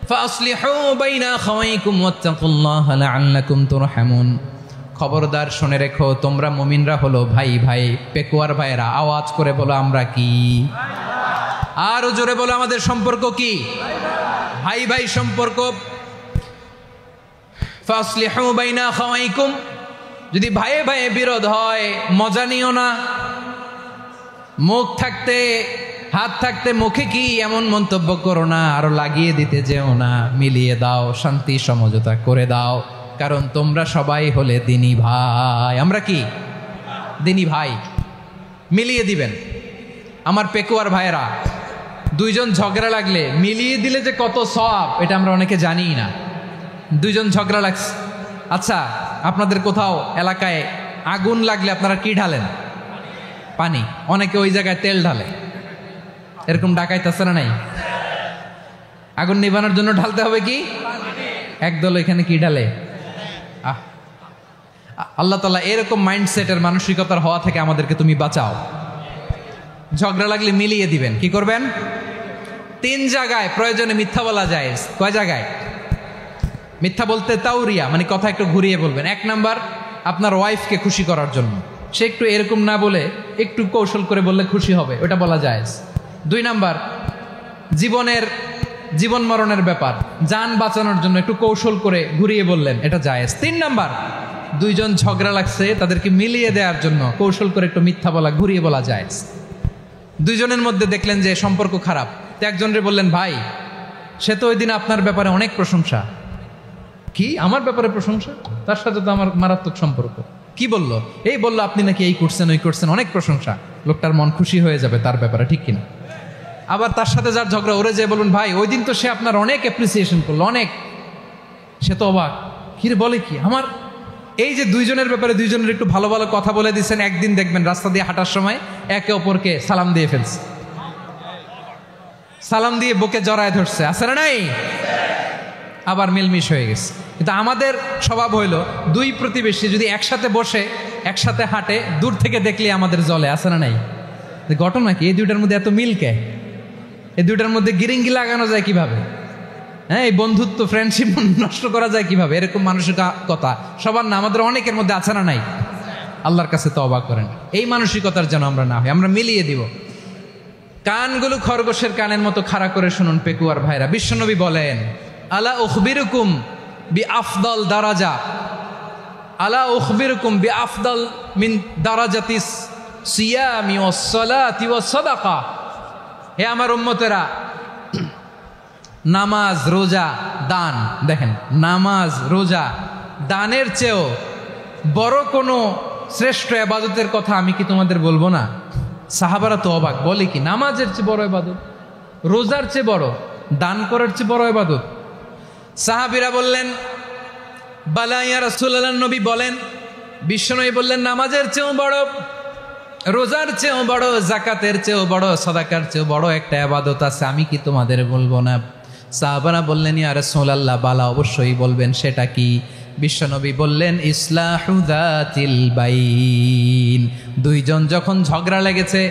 Speaker 1: ফাসলিহু বাইনা আখাওয়াইকুম ওয়াত্তাকুল্লাহা লাআল্লাকুম তুরহামুন। খবরদার শুনে রেখো, তোমরা মুমিনরা হলো ভাই ভাই। পেকুয়ার ভাইরা আওয়াজ করে বলো, আমরা কি? আরো জোরে বলো, আমাদের সম্পর্ক কি? ভাই ভাই সম্পর্ক। ফাসলিহু বাইনা আখাওয়াইকুম, যদি ভাইয়ে ভাইয়ে বিরোধ হয় মজা নিও না। মুখ থাকতে হাত থাকতে মুখে কি এমন মন্তব্য করো না, আরো লাগিয়ে দিতে যেও না, মিলিয়ে দাও, শান্তি সমঝোতা করে দাও, কারণ তোমরা সবাই হলে দিনী ভাই। আমরা কি দিনী ভাই? মিলিয়ে দিবেন। আমার পেকুয়ার ভাইয়েরা, দুইজন ঝগড়া লাগলে মিলিয়ে দিলে যে কত সওয়াব এটা আমরা অনেকে জানি না। দুইজন ঝগড়া লাগছে, আচ্ছা আপনাদের কোথাও এলাকায় আগুন লাগলে আপনারা কি ঢালেন? পানি। অনেকে ওই জায়গায় তেল ঢালে, এরকম ডাকাইতেছে না নাই? আগুন নিভানোর জন্য ঢালতে হবে কি? একদল এখানে কি ঢালে? আল্লাহ তাআলা এরকম মাইন্ডসেটের মানসিকতার হওয়া থেকে আমাদেরকে তুমি বাঁচাও। ঝগড়া লাগলে মিলিয়ে দিবেন। কি করবেন? 3 জায়গায় প্রয়োজনে মিথ্যা বলা যায়। কয় জায়গায় মিথ্যা বলতে? তাওরিয়া, মানে কথা একটু ঘুরিয়ে বলবেন। 1 নাম্বার, আপনার ওয়াইফকে খুশি করার জন্য, সে একটু এরকম না বলে একটু কৌশল করে বললে খুশি হবে, ওটা বলা যায়। 2 নাম্বার, জীবন মরণের ব্যাপার, জান বাঁচানোর জন্য একটু কৌশল করে ঘুরিয়ে বললেন, এটা জায়েজ। 3 নাম্বার, দুইজন ঝগড়া লাগছে তাদেরকে মিলিয়ে দেওয়ার জন্য কৌশল করে একটু মিথ্যা বলা, ঘুরিয়ে বলা জায়েজ। দুইজনের মধ্যে দেখলেন যে সম্পর্ক খারাপ, তো একজনরে বললেন, ভাই সে তো ওই দিন আপনার ব্যাপারে অনেক প্রশংসা। কি আমার ব্যাপারে প্রশংসা? তার সাথে তো আমার মারাত্মক সম্পর্ক। কি বললো? এই বললো আপনি নাকি এই করছেন ওই করছেন, অনেক প্রশংসা। লোকটার মন খুশি হয়ে যাবে তার ব্যাপারে, ঠিক কিনা? আবার তার সাথে যার ঝগড়া, ওরে যে বলুন, ভাই ওই দিন তো সে আপনার অনেক অ্যাপ্রিসিয়েশন করলো, অনেক। সে তো অবাক, কিরে বলে কি? আমার এই যে দুইজনের ব্যাপারে দুইজনের একটু ভালো ভালো কথা বলে দিচ্ছেন, একদিন দেখবেন রাস্তা দিয়ে হাঁটার সময় একে অপরকে সালাম দিয়ে ফেলছে, সালাম দিয়ে বুকে জড়ায় ধরছে, আছে না নাই? আবার মিলমিশ হয়ে গেছে। কিন্তু আমাদের স্বভাব হইল, দুই প্রতিবেশী যদি একসাথে বসে একসাথে হাঁটে, দূর থেকে দেখলে আমাদের জলে, আছে না নাই? ঘটনা কি? এই দুইটার মধ্যে এত মিলকে, এই দুইটার মধ্যে গিরিঙ্গি লাগানো যায় কিভাবে? হ্যাঁ, এই বন্ধুত্ব ফ্রেন্ডশিপ নষ্ট করা যায় কিভাবে? এরকম মানসিকতা সবার না, আমাদের অনেকের মধ্যে আছে না নাই? আল্লাহর কাছে তওবা করেন, এই মানসিকতার যেন আমরা না হই, আমরা মিলিয়ে দিব। কানগুলো খরগোশের কানের মতো খাড়া করে শুনুন পেকুয়ার ভাইরা। বিশ্বনবী বলেন, আলা উখবিরুকুম বি আফদল দারাজা, আলা উখবিরুকুম বি আফদল মিন দারাজাতিস সিয়ামি ওয়াস সালাতি ওয়াস সাদাকা। হে আমার উম্মতেরা, নামাজ, রোজা, দান, দেখেন নামাজ, রোজা, দানের চেয়েও বড় কোনো শ্রেষ্ঠ ইবাদতের কথা আমি কি তোমাদের বলবো না? সাহাবারা তো অবাক, বলে কি নামাজের চেয়ে বড় ইবাদত, রোজার চেয়ে বড়, দান করার চেয়ে বড় ইবাদত? সাহাবীরা বললেন, বালা ইয়া রাসূলুল্লাহ, নবী বলেন। বিশ্বনবী বললেন, নামাজের চেয়েও বড়, রোজার চেয়েও বড়, যাকাতের চেয়েও বড়, সাদাকার চেয়েও বড় একটা ইবাদত আছে, আমি কি তোমাদের বলবো না? সাহাবারা বললেন, ইয়া রাসূলুল্লাহ, বালা, অবশ্যই বলবেন, সেটা কি? বিশ্বনবী বললেন, ইসলাহু যাতিল বাইন। দুইজন যখন ঝগড়া লেগেছে,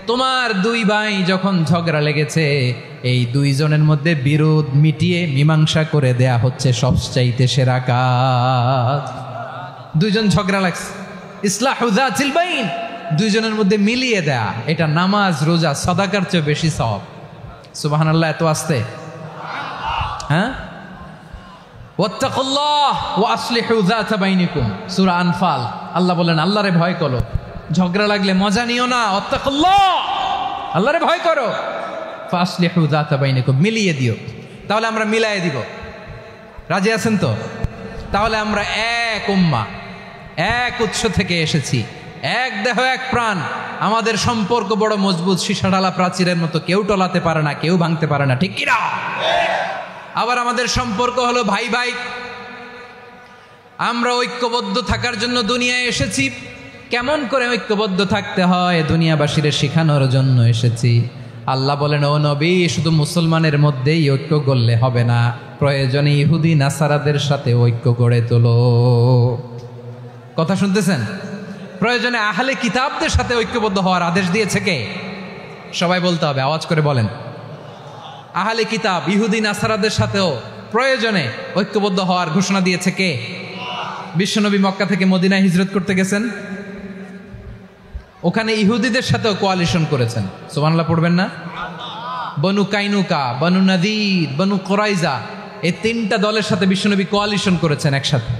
Speaker 1: তোমার দুই ভাই যখন ঝগড়া লেগেছে, এই দুইজনের মধ্যে বিরোধ মিটিয়ে মীমাংসা করে দেয়া হচ্ছে সবচাইতে সেরা কাজ। দুইজন ঝগড়া লাগছে, ইসলাহু যাতিল বাইন, দুইজনের মধ্যে মিলিয়ে দেয়া, এটা নামাজ, রোজা, সাদাকার চেয়ে বেশি সওয়াব। সুবহানাল্লাহ, এত আসতে। হ্যাঁ, ওয়াত্তাকুল্লাহ ওয়া আসলিহু যাতা বাইনিকুম, সূরা আনফাল। আল্লাহ বলেন, আল্লাহরে ভয় করো, ঝগড়া লাগলে মজা নিও না, ওয়াত্তাকুল্লাহ, আল্লাহরে ভয় করো, ফাসলিহু যাতা বাইনিকুম, মিলিয়ে দিও। তাহলে আমরা মিলায়ে দিব, রাজি আছেন তো? তাহলে আমরা এক উম্মাহ, এক উৎস থেকে এসেছি, এক দেহ এক প্রাণ, আমাদের সম্পর্ক বড় মজবুত, সীসাঢালা প্রাচীরের মতো, কেউ টলাতে পারে না, কেউ ভাঙতে পারে না, ঠিক কি না? আবার আমাদের সম্পর্ক হলো ভাই ভাই, আমরা ঐক্যবদ্ধ থাকার জন্য দুনিয়ায় এসেছি। কেমন করে ঐক্যবদ্ধ থাকতে হয় দুনিয়াবাসীর শেখানোর জন্য এসেছি। আল্লাহ বলেন, ও নবী, শুধু মুসলমানের মধ্যেই ঐক্য গড়লে হবে না, প্রয়োজনে ইহুদি নাসারাদের সাথে ঐক্য গড়ে তোলো। কথা শুনতেছেন? প্রয়োজনে আহলে কিতাবদের সাথে ঐক্যবদ্ধ হওয়ার আদেশ দিয়েছে কে? সবাই বলতে হবে, আওয়াজ করে বলেন। আহলে কিতাব, ইহুদি নাসারাদের সাথেও প্রয়োজনে ঐক্যবদ্ধ হওয়ার ঘোষণা দিয়েছে কে? বিশ্বনবী মক্কা থেকে মদিনায় হিজরত করতে গেছেন, ওখানে ইহুদিদের সাথেও কোয়ালিশন করেছেন। সুবহানাল্লাহ পড়বেন না? বনু কাইনুকা, বনু নাদির, বনু কুরাইজা, এই 3টা দলের সাথে বিশ্বনবী কোয়ালিশন করেছেন একসাথে।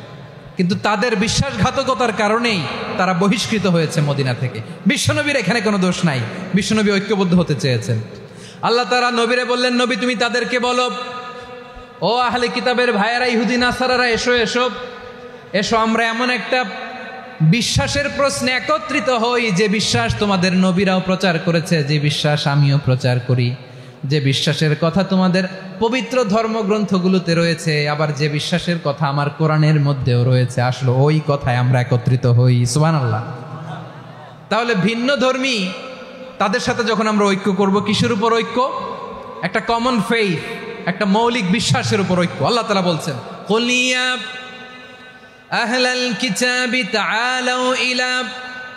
Speaker 1: কিন্তু তাদের বিশ্বাসঘাতকতার কারণেই তারা বহিষ্কৃত হয়েছে মদিনা থেকে। বিশ্বনবীর এখানে কোনো দোষ নাই, বিশ্বনবী ঐক্যবদ্ধ হতে চেয়েছেন। আল্লাহ তাআলা নবীরে বললেন, নবী তুমি তাদেরকে বলো, ও আহলে কিতাবের ভাইয়েরা, ইহুদি নাসারারা, এসো এসো এসো, আমরা এমন একটা বিশ্বাসের প্রশ্নে একত্রিত হই যে বিশ্বাস তোমাদের নবীরাও প্রচার করেছে, যে বিশ্বাস আমিও প্রচার করি, যে বিশ্বাসের কথা তোমাদের পবিত্র ধর্মগ্রন্থগুলোতে রয়েছে, আবার যে বিশ্বাসের কথা আমার কোরআনের মধ্যেও রয়েছে, আসলে ওই কথায় আমরা একত্রিত হই। সুবহানাল্লাহ। তাহলে ভিন্ন ধর্মী তাদের সাথে যখন আমরা ঐক্য করব, কিসের উপর ঐক্য? একটা কমন ফেইথ, একটা মৌলিক বিশ্বাসের উপর ঐক্য। আল্লাহ তাআলা বলছেন, কুল ইয়া আহলাল কিতাবি তাআলাউ ইলা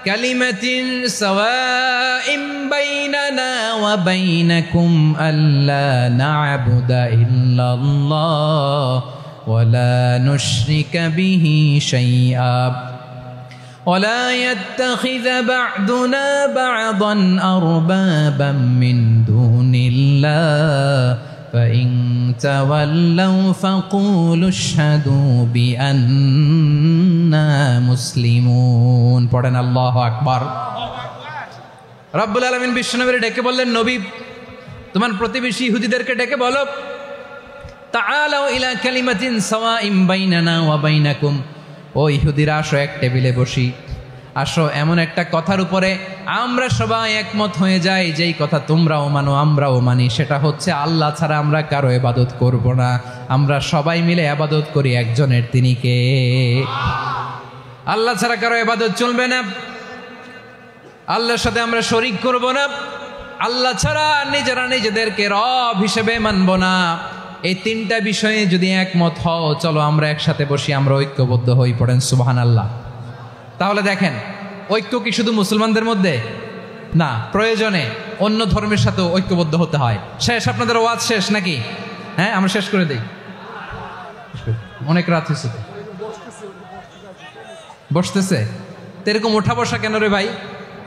Speaker 1: কালিমাতিন সাওয়াইন বাইনানা ওয়া বাইনাকুম আল্লা না'বুদা ইল্লাল্লাহ ওয়া লা নুশরিকা বিহি শাইআ ولا يتخذ بعضنا بعضا أربابا من دون الله فإن تولوا فقولوا اشهدوا بأننا مسلمون। পড়েন আল্লাহু আকবার। রব্বুল আলামিন বিশ্বনবীর ডেকে বললেন, নবী তোমার প্রতিবেশী ইহুদিদেরকে ডেকে বলো, তাআলাউ ইলা কালিমাতিন সাওয়াইন বাইনানা ওয়া বাইনাকুম, ও ইহুদিরা আসো, এক টেবিলে বসি, আসো এমন একটা কথার উপরে আমরা সবাই একমত হয়ে যাই, যেই কথা তোমরাও মানো আমরাও মানি, সেটা হচ্ছে আল্লাহ ছাড়া আমরা কারো ইবাদত করব না, আমরা সবাই মিলে ইবাদত করি একজনের, তিনি কে? আল্লাহ ছাড়া কারো ইবাদত চলবে না, আল্লাহর সাথে আমরা শরীক করব না, আল্লাহ ছাড়া নিজেরা নিজেদেরকে রব হিসেবে মানব না। এই তিনটা বিষয়ে যদি একমত হও, চলো আমরা একসাথে বসি, আমরা ঐক্যবদ্ধ হই। পড়েন সুবহানাল্লাহ। তাহলে দেখেন, ঐক্য কি শুধু মুসলমানদের মধ্যে না, প্রয়োজনে অন্য ধর্মের সাথে ঐক্যবদ্ধ হতে হয়। শেষ, আপনাদের ওয়াজ শেষ নাকি? হ্যাঁ, আমরা শেষ করে দিই, অনেক রাত হয়েছে। বসতেছে তো এরকম ওঠা বসা কেন রে ভাই?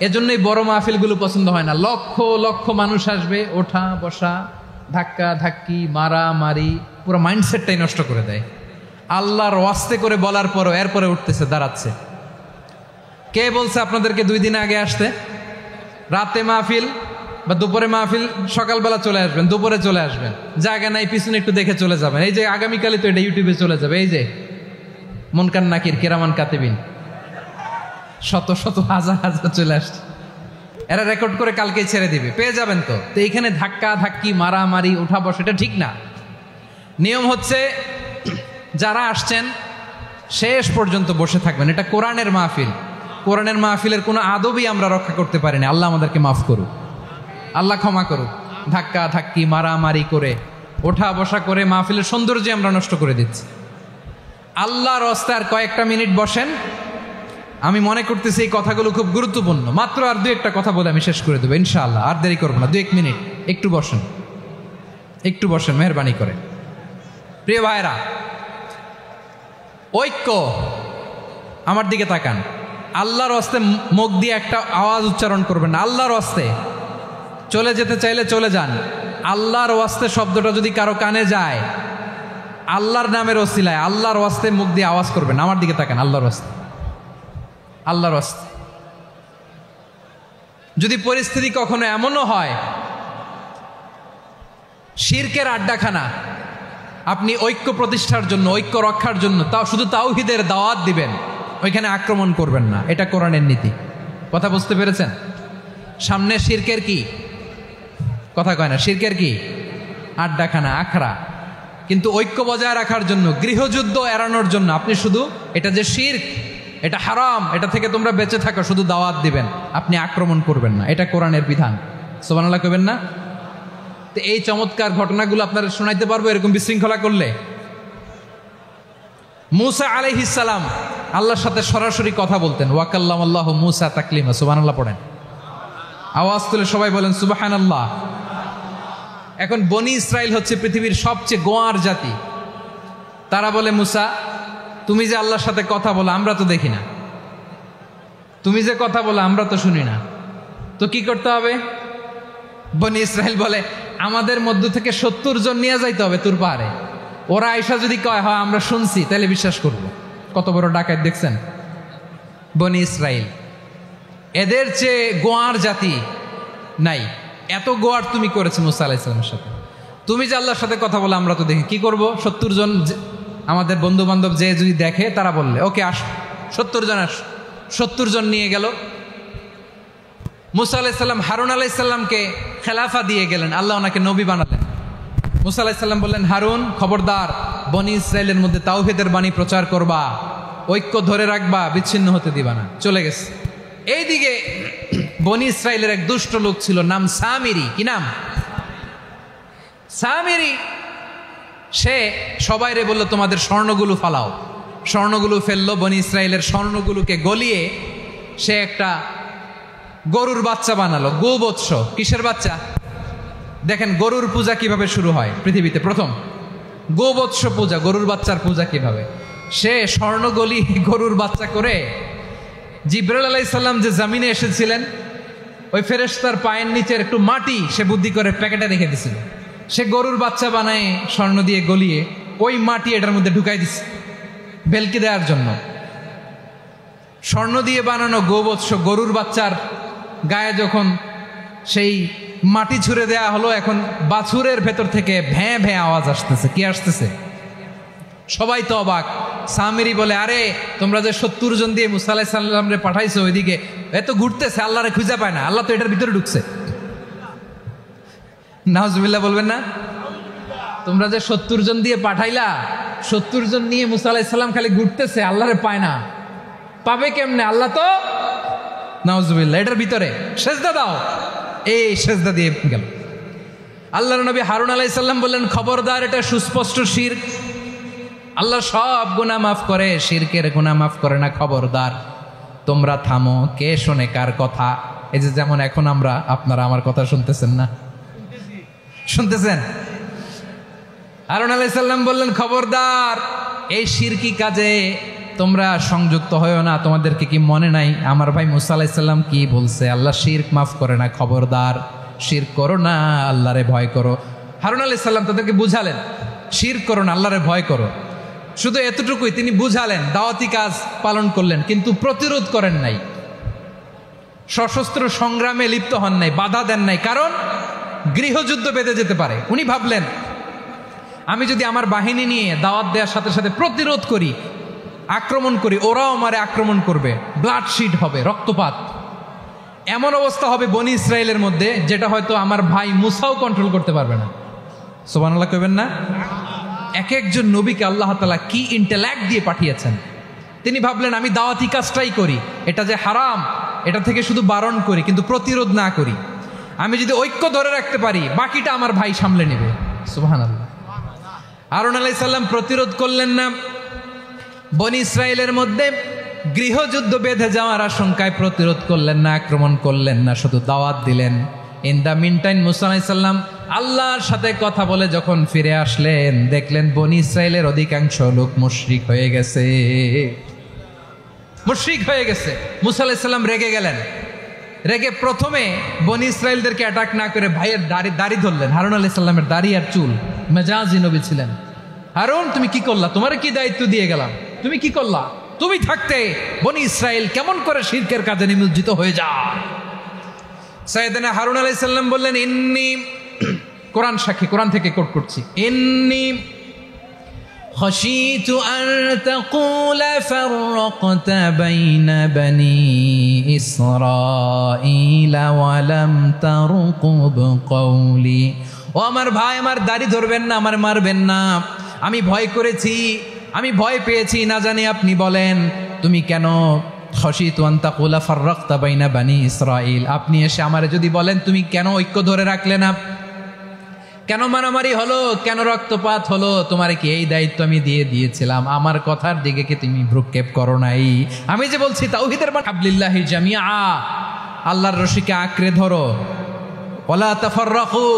Speaker 1: এজন্যই বড় মাহফিলগুলো পছন্দ হয় না। লক্ষ লক্ষ মানুষ আসবে, ওঠা বসা, ধাক্কা ধাক্কি, মারামারি, পুরো মাইন্ডসেটটাই নষ্ট করে দেয়। আল্লাহর ওয়াস্তে করে বলার পরও এরপরে উঠতেছে, দাঁড়াচ্ছে। কে বলছে আপনাদেরকে 2 দিন আগে আসতে? রাতে মাহফিল বা দুপুরে মাহফিল, সকালবেলা চলে আসবেন, দুপুরে চলে আসবেন, জায়গা নাই পিছনে একটু দেখে চলে যাবেন। এই যে আগামীকালই তো এটা ইউটিউবে চলে যাবে, এই যে মুনকার নাকির কিরামান কাতিবিন, শত শত হাজার হাজার চলে আসছে, এরা রেকর্ড করে কালকেই ছেড়ে দিবে, পেয়ে যাবেন। তো এইখানে ধাক্কা ধাক্কি, মারামারি, উঠা বসা, এটা ঠিক না। নিয়ম হচ্ছে যারা আসছেন শেষ পর্যন্ত বসে থাকবেন। এটা কোরআনের মাহফিল, কোরআনের মাহফিলের কোনো আদবই আমরা রক্ষা করতে পারিনি। আল্লাহ আমাদেরকে মাফ করুক, আল্লাহ ক্ষমা করুক। ধাক্কা ধাক্কি, মারামারি করে, ওঠা বসা করে মাহফিলের সৌন্দর্য আমরা নষ্ট করে দিচ্ছি। আল্লাহর রাস্তায় আর কয়েকটা মিনিট বসেন। আমি মনে করতেছি এই কথাগুলো খুব গুরুত্বপূর্ণ। মাত্র আর 2-1টা কথা বলে আমি শেষ করে দেবো ইনশাআল্লাহ, আর দেরি করবো না। 2-1 মিনিট একটু বসেন, একটু বসেন মেহরবানি করে। প্রিয় ভাইরা, ঐক্য, আমার দিকে তাকান। আল্লাহর রাস্তে মুখ দিয়ে একটা আওয়াজ উচ্চারণ করবেন না। আল্লাহর রাস্তে চলে যেতে চাইলে চলে যান। আল্লাহর ওয়াস্তে শব্দটা যদি কারো কানে যায়, আল্লাহর নামের ওসিলায় আল্লাহর ওয়াস্তে মুখ দিয়ে আওয়াজ করবেন। আমার দিকে তাকান, আল্লাহর ওয়াস্তে, আল্লাহর ওয়াস্তে। যদি পরিস্থিতি কখনো এমনও হয় শিরকের আড্ডাখানা, আপনি ঐক্য প্রতিষ্ঠার জন্য, ঐক্য রক্ষার জন্য তাও শুধু তাওহীদের দাওয়াত দিবেন, ওইখানে আক্রমণ করবেন না। এটা কোরআনের নীতি। কথা বুঝতে পেরেছেন? সামনে শিরকের কি কথা কয় না, শিরকের কি আড্ডাখানা, আখড়া। কিন্তু ঐক্য বজায় রাখার জন্য, গৃহযুদ্ধ এড়ানোর জন্য আপনি শুধু এটা যে শিরক, এটা হারাম, এটা থেকে তোমরা বেঁচে থাকো, শুধু দাওয়াত দিবেন, আপনি আক্রমণ করবেন না। এটা কোরআনের বিধান। সুবহানাল্লাহ কইবেন না? তো এই চমৎকার ঘটনাগুলো আপনারা শোনাইতে পারবো এরকম বিশৃঙ্খলা করলে। মুসা আলাইহিস সালাম আল্লাহর সাথে সরাসরি কথা বলতেন। ওয়াকাল্লামাল্লাহু মুসা তাকলিমা। সুবহানাল্লাহ পড়েন, আওয়াজ তুলে সবাই বলেন সুবহানাল্লাহ। এখন বনি ইসরাইল হচ্ছে পৃথিবীর সবচেয়ে গোয়ার জাতি। তারা বলে, মুসা তুমি যে আল্লাহর সাথে কথা বলো আমরা তো দেখি না, তুমি যে কথা বলো আমরা তো শুনি না, তো কি করতে হবে? বনি ইসরাইল বলে, আমাদের মধ্য থেকে 70 জন নিয়ে যাইতে হবে তুর পাহাড়ে। ওরা আয়সা যদি কয় হয় আমরা শুনছি, তাহলে বিশ্বাস করবো। কত বড় ডাকাত দেখছেন? বনি ইসরাইল, এদের চেয়ে গোয়ার জাতি নাই। এত গোয়ার তুমি করেছো মুসা আলাইহিস সালামের সাথে। তুমি যে আল্লাহর সাথে কথা বলে আমরা তো দেখি, কি করব? 70 জন আমাদের বন্ধু বান্ধব যে যদি দেখে তারা বললে ওকে আস, 70 জন আস। 70 জন নিয়ে গেল। মুসা আলাইহিস সালাম হারুন আলাইহিস সালামকে খেলাফা দিয়ে গেলেন, আল্লাহ ওনাকে নবী বানালেন। মুসা আলাইহিস সালাম বললেন, হারুন খবরদার, বনি ইসরাইলের মধ্যে তাওহীদের বাণী প্রচার করবা, ঐক্য ধরে রাখবা, বিচ্ছিন্ন হতে দিবা না। চলে গেছে। এইদিকে বনি ইসরাইলের এক দুষ্ট লোক ছিল, নাম সামিরি। কি নাম? সামিরি। সে সবাইরে বলল তোমাদের স্বর্ণগুলো ফালাও। স্বর্ণগুলো ফেললো, বনি ইসরাইলের স্বর্ণগুলোকে গলিয়ে সে একটা গরুর বাচ্চা বানালো। গোবৎস। কিসের বাচ্চা? দেখেন গরুর পূজা কিভাবে শুরু হয় পৃথিবীতে প্রথম। গোবৎস পূজা, গরুর বাচ্চার পূজা কিভাবে। সে স্বর্ণ গলি গরুর বাচ্চা করে, জিবরাইল আলাইহিস সালাম যে জমিনে এসেছিলেন ওই ফেরেশতার পায়ের নিচের একটু মাটি সে বুদ্ধি করে প্যাকেটে রেখে দিছিল। সে গরুর বাচ্চা বানায় স্বর্ণ দিয়ে গলিয়ে ওই মাটি এটার মধ্যে ঢুকাই দিচ্ছে ভেলকি দেওয়ার জন্য। স্বর্ণ দিয়ে বানানো গোবৎস গরুর বাচ্চার গায়ে যখন সেই মাটি ছুঁড়ে দেয়া হলো, এখন বাছুরের ভেতর থেকে ভ্যাঁ ভ্যাঁ আওয়াজ আসতেছে। কি আসতেছে? সবাই তো অবাক। সামিরি বলে, আরে তোমরা যে 70 জন দিয়ে মুসা আলাইহিস সালামরে পাঠাইছো ওইদিকে, এত ঘুরতেছে, আল্লাহরে খুঁজে পায় না, আল্লাহ তো এটার ভিতরে ঢুকছে। নাউজুবিল্লাহ বলবেন না? তোমরা যে 70 জন দিয়ে পাঠাইলা, 70 জন নিয়ে মুসা আলাইহিস সালাম খালি ঘুরতেছে, আল্লাহরে পায় না। পাবে কেমনে? আল্লাহ তো, নাউজুবিল্লাহ, এটার ভিতরে সেজদা দাও। এই সেজদা দিয়ে গেল। আল্লাহর নবী হারুন আলাইহিস সালাম বললেন, খবরদার, এটা সুস্পষ্ট শিরক। আল্লাহ সব গুনাহ মাফ করে, শিরকের গুনাহ মাফ করে না, খবরদার তোমরা থামো। কে শোনে কার কথা? এই যে যেমন এখন আমরা, আপনারা আমার কথা শুনতেছেন না? শুনতেছেন? হারুন আলাইহিস সালাম বললেন, খবরদার, এই শিরকি কাজে তোমরা সংযুক্ত হয়েও না। তোমাদেরকে কি মনে নাই আমার ভাই মুসা আলাইহিস সালাম কি বলছে? আল্লাহ শিরক মাফ করে না, খবরদার শিরক করো না, আল্লাহরে ভয় করো। হারুন আলাইহিস সালাম তাদেরকে বুঝালেন, শিরক করো না, আল্লাহরে ভয় করো। শুধু এতটুকুই তিনি বুঝালেন, দাওয়াতি কাজ পালন করলেন, কিন্তু প্রতিরোধ করেন নাই, সশস্ত্র সংগ্রামে লিপ্ত হন নাই, বাধা দেন নাই, কারণ গৃহযুদ্ধ বেঁধে যেতে পারে। উনি ভাবলেন, আমি যদি আমার বাহিনী নিয়ে দাওয়াত দেওয়ার সাথে সাথে প্রতিরোধ করি, আক্রমণ করি, ওরাও আমারে আক্রমণ করবে, ব্লাডশিট হবে, রক্তপাত, এমন অবস্থা হবে বনি ইসরায়েলের মধ্যে যেটা হয়তো আমার ভাই মুসাও কন্ট্রোল করতে পারবে না। সুবহানাল্লাহ কইবেন না? এক একজন নবীকে আল্লাহ তাআলা কি ইন্টেলেক্ট দিয়ে পাঠিয়েছেন। তিনি ভাবলেন, আমি দাওয়াতি কাজটাই করি, এটা যে হারাম এটা থেকে শুধু বারণ করি, কিন্তু প্রতিরোধ না করি। আমি যদি ঐক্য ধরে রাখতে পারি, বাকিটা আমার ভাই সামলে নেবে। সুবহানাল্লাহ। হারুন আলাইহিস সালাম প্রতিরোধ করলেন না। বনি ইসরায়েলের মধ্যে গৃহযুদ্ধ বেঁধে যাওয়ার আশঙ্কায় প্রতিরোধ করলেন না, আক্রমণ করলেন না, শুধু দাওয়াত দিলেন। ইন দ্য মিন টাইম মুসা আলাইহিস সালাম আল্লাহর সাথে কথা বলে যখন ফিরে আসলেন, দেখলেন বনি ইসরায়েলের অধিকাংশ লোক মুশরিক হয়ে গেছে। মুশরিক হয়ে গেছে। মুসা আলাইহিস সালাম রেগে গেলেন। রেগে প্রথমে বনি ইসরায়েলদেরকে অ্যাটাক না করে ভাইয়ের দাড়ি ধরলেন। হারুন আলাইহিস সালামের দাড়ি আর চুল, মেজাজি নবী ছিলেন। হারুন, তুমি কি করলা? তোমার কি দায়িত্ব দিয়ে গেলাম, তুমি কি করলা? তুমি থাকতে বনি ইসরায়েল কেমন করে শিরকের কাজে নিমজ্জিত হয়ে যায়? সাইয়েদনা হারুন আলাইহিস সালাম বললেন, ইন্নী, কোরআন সাক্ষী, কোরআন থেকে কোট করছি, ইন্নী খাশিতু আন তাকুলা ফাররাকতা বাইনা বনি ইসরাঈলা ওয়া লাম তারকুব কওলি। ও আমার ভাই, আমার দাড়ি ধরবেন না, আমার মারবেন না। আমি ভয় করেছি, আমি ভয় পেয়েছি, না জানি আপনি বলেন তুমি কেন খাশিতু আন তাকুলা ফাররাকতা বাইনা বনি ইসরাঈল, আপনি এসে আমারে যদি বলেন তুমি কেন ঐক্য ধরে রাখলে না, কেন মারামারি হলো, কেন রক্তপাত হলো, তোমারে কি এই দায়িত্ব আমি দিয়ে দিয়েছিলাম? আমার কথার দিকে কি তুমি ভ্রুক্ষেপ করো নাই? আমি যে বলছি তাওহীদের বাণী, হাবলিল্লাহি জামিআ, আল্লাহর রশিকে আঁকড়ে ধরো, ওয়ালা তাফাররাকু,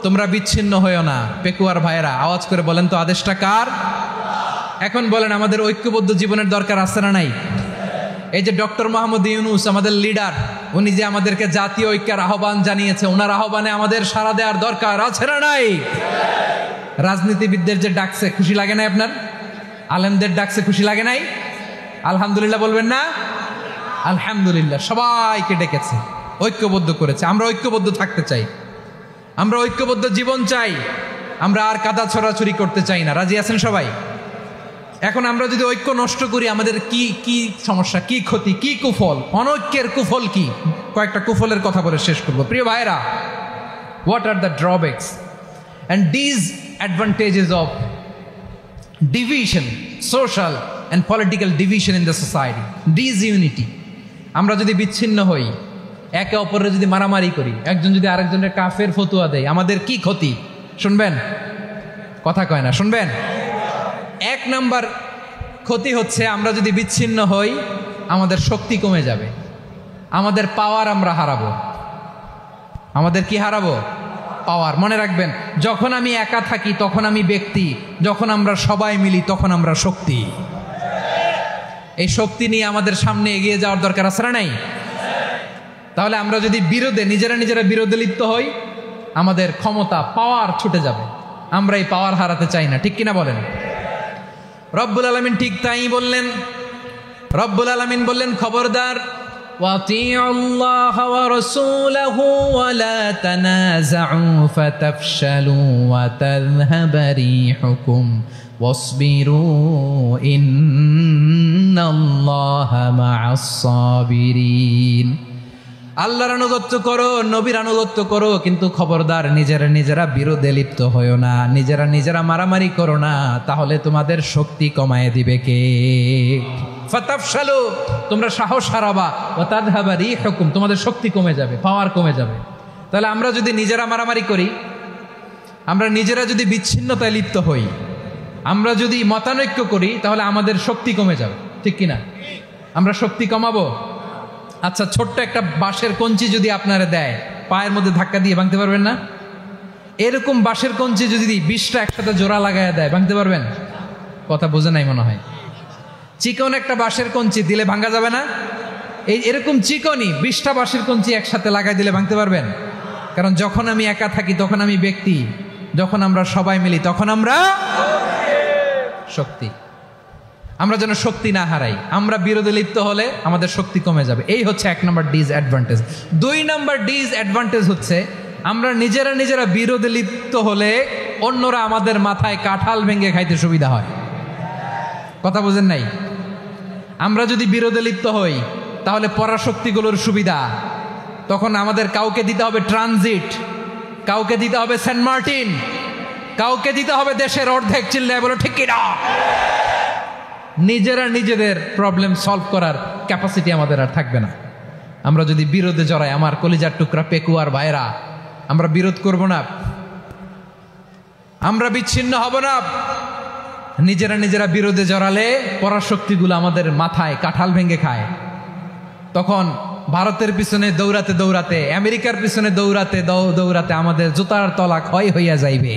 Speaker 1: তোমরা বিচ্ছিন্ন হয়েও না। পেকুয়ার ভাইয়েরা আওয়াজ করে বলেন তো, আদেশটা কার? এখন বলেন, আমাদের ঐক্যবদ্ধ জীবনের দরকার আছে না নাই? এই যে ডক্টর মোহাম্মদ ইউনূস আমাদের লিডার, উনি যে আমাদেরকে জাতীয় ঐক্যের আহ্বান জানিয়েছে, ওনার আহ্বানে আমাদের সাড়া দেওয়ার দরকার আছে না নাই? রাজনীতিবিদদের যে ডাকছে, খুশি লাগে নাই আপনার? আলেমদের ডাকছে, খুশি লাগে নাই? আলহামদুলিল্লাহ বলবেন না? আলহামদুলিল্লাহ, সবাইকে ডেকেছে, ঐক্যবদ্ধ করেছে। আমরা ঐক্যবদ্ধ থাকতে চাই, আমরা ঐক্যবদ্ধ জীবন চাই, আমরা আর কাদা ছড়াছড়ি করতে চাই না। রাজি আছেন সবাই? এখন আমরা যদি ঐক্য নষ্ট করি আমাদের কি কি সমস্যা, কি ক্ষতি, কি কুফল, অনৈক্যের কুফল কি? কয়েকটা কুফলের কথা বলে শেষ করবো। প্রিয় ভাইরা, what are the drawbacks and disadvantages of division, social and political division in the society? Disunity, আমরা যদি বিচ্ছিন্ন হই, একে অপরের যদি মারামারি করি, একজন যদি আরেকজনের কাফের ফতুয়া দেয়, আমাদের কি ক্ষতি? শুনবেন? কথা কয় না, শুনবেন? এক নাম্বার ক্ষতি হচ্ছে আমরা যদি বিচ্ছিন্ন হই আমাদের শক্তি কমে যাবে, আমাদের পাওয়ার আমরা হারাবো। আমাদের কি হারাবো? পাওয়ার। মনে রাখবেন, যখন আমি একা থাকি তখন আমি ব্যক্তি, যখন আমরা সবাই মিলি তখন আমরা শক্তি। এই শক্তি নিয়ে আমাদের সামনে এগিয়ে যাওয়ার দরকার আছে না নাই? তাহলে আমরা যদি বিরোধে নিজেরা বিরোধে লিপ্ত হই আমাদের ক্ষমতা, পাওয়ার ছুটে যাবে। আমরা এই পাওয়ার হারাতে চাই না, ঠিক কিনা বলেন? রব্বুল আলামিন ঠিক তাই বললেন। রব্বুল আলামিন বললেন, খবরদার, ওয়াতিউল্লাহ ওয়া রাসূলাহু ওয়া লা তানাযাউ ফাতাফশালু ওয়া তাযহাবা রিহুকুম ওয়াসবিরু ইন্নাল্লাহা মা'আস সাবিরিন। আল্লাহর আনুগত্য করো, নবীর আনুগত্য করো, কিন্তু খবরদার নিজেরা বিরোধে লিপ্ত হয়ো না, নিজেরা মারামারি করো না, তাহলে তোমাদের শক্তি কমায় দিবে কে? ফাতাফশালু, তোমরা সাহস হারাবা, ওয়া তাযহাবা রিহুকুম, তোমাদের শক্তি কমে যাবে, পাওয়ার কমে যাবে। তাহলে আমরা যদি নিজেরা মারামারি করি, আমরা নিজেরা যদি বিচ্ছিন্নতায় লিপ্ত হই, আমরা যদি মতানৈক্য করি, তাহলে আমাদের শক্তি কমে যাবে, ঠিক কিনা? আমরা শক্তি কমাবো। আচ্ছা, ছোট্ট একটা বাঁশের কঞ্চি যদি আপনারা দেয়, পায়ের মধ্যে ধাক্কা দিয়ে ভাঙতে পারবেন না? এরকম বাঁশের কঞ্চি যদি 20টা একসাথে জোড়া লাগায় দেয়, ভাঙতে পারবেন? কথা বোঝে নাই মনে হয়। চিকন একটা বাঁশের কঞ্চি দিলে ভাঙা যাবে না? এরকম চিকনই 20টা বাঁশের কঞ্চি একসাথে লাগাই দিলে ভাঙতে পারবেন? কারণ যখন আমি একা থাকি তখন আমি ব্যক্তি, যখন আমরা সবাই মিলি তখন আমরা শক্তি। আমরা যেন শক্তি না হারাই। আমরা বিরোধে লিপ্ত হলে আমাদের শক্তি কমে যাবে। এই হচ্ছে 1 নম্বর ডিসঅ্যাডভান্টেজ। 2 নম্বর ডিসঅ্যাডভান্টেজ হচ্ছে আমরা নিজেরা বিরোধে লিপ্ত হলে অন্যরা আমাদের মাথায় কাঁঠাল ভেঙে খাইতে সুবিধা হয়। কথা বুঝেন নাই? আমরা যদি বিরোধে লিপ্ত হই তাহলে পরাশক্তিগুলোর সুবিধা, তখন আমাদের কাউকে দিতে হবে ট্রানজিট, কাউকে দিতে হবে সেন্ট মার্টিন, কাউকে দিতে হবে দেশের অর্ধেক। চিল্লায় বলো ঠিক কিনা? নিজেদের প্রবলেম সলভ করার ক্যাপাসিটি আমাদের আর থাকবে না। আমরা যদি বিরোধে জড়াই, আমার কলিজার টুকরা পেকুয়ার ভাইরা, আমরা বিরোধ করব না, আমরা বিচ্ছিন্ন হব না। নিজেরা বিরোধে জড়ালে পরাশক্তিগুলো আমাদের মাথায় কাঁঠাল ভেঙে খায়। তখন ভারতের পিছনে দৌড়াতে, আমেরিকার পিছনে দৌড়াতে আমাদের জুতার তলা ক্ষয় হইয়া যাইবে।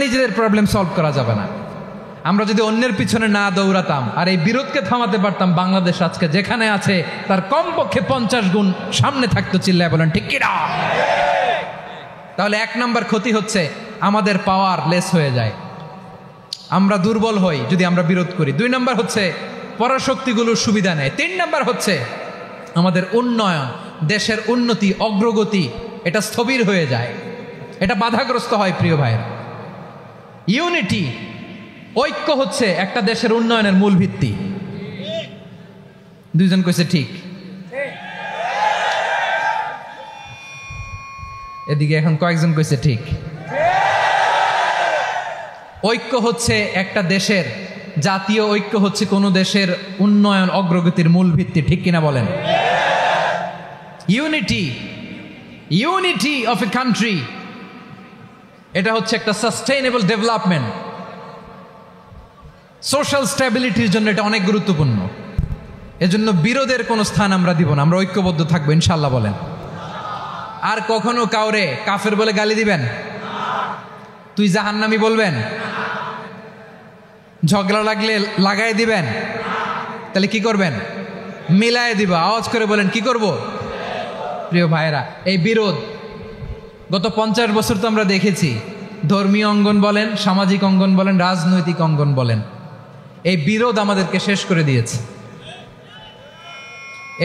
Speaker 1: নিজেদের প্রবলেম সলভ করা যাবে না। আমরা যদি অন্যের পিছনে না দৌড়াতাম আর এই বিরোধকে থামাতে পারতাম, বাংলাদেশ আজকে যেখানে আছে তার কমপক্ষে 50 গুণ সামনে থাকতো। চিল্লায় বলেন ঠিক কিনা? তাহলে 1 নম্বর ক্ষতি হচ্ছে আমাদের পাওয়ার লেস হয়ে যায়, আমরা দুর্বল হই যদি আমরা বিরোধ করি। 2 নম্বর হচ্ছে পরাশক্তিগুলোর সুবিধা নেয়। 3 নম্বর হচ্ছে আমাদের উন্নয়ন, দেশের উন্নতি, অগ্রগতি, এটা স্থবির হয়ে যায়, এটা বাধাগ্রস্ত হয়। প্রিয় ভাইয়েরা, ইউনিটি, ঐক্য হচ্ছে একটা দেশের উন্নয়নের মূল ভিত্তি। 2 জন কইছে ঠিক। এদিকে এখন কয়েকজন কইছে ঠিক। ঐক্য হচ্ছে একটা দেশের, জাতীয় ঐক্য হচ্ছে কোন দেশের উন্নয়ন, অগ্রগতির মূল ভিত্তি, ঠিক কিনা বলেন? ইউনিটি অফ এ কান্ট্রি, এটা হচ্ছে একটা সাস্টেইনেবল ডেভেলপমেন্ট, সোশ্যাল স্ট্যাবিলিটির জন্য এটা অনেক গুরুত্বপূর্ণ। এজন্য বিরোধের কোনো স্থান আমরা দিব না, আমরা ঐক্যবদ্ধ থাকবো ইনশাল্লাহ বলেন। আর কখনো কাউরে কাফের বলে গালি দিবেন? তুই জাহান্নামী বলবেন? ঝগড়া লাগলে লাগাই দিবেন? তাহলে কি করবেন? মিলায় দিব। আওয়াজ করে বলেন কি করব? প্রিয় ভাইরা, এই বিরোধ গত 50 বছর তো আমরা দেখেছি ধর্মীয় অঙ্গন বলেন, সামাজিক অঙ্গন বলেন, রাজনৈতিক অঙ্গন বলেন, এই বিরোধ আমাদেরকে শেষ করে দিয়েছে।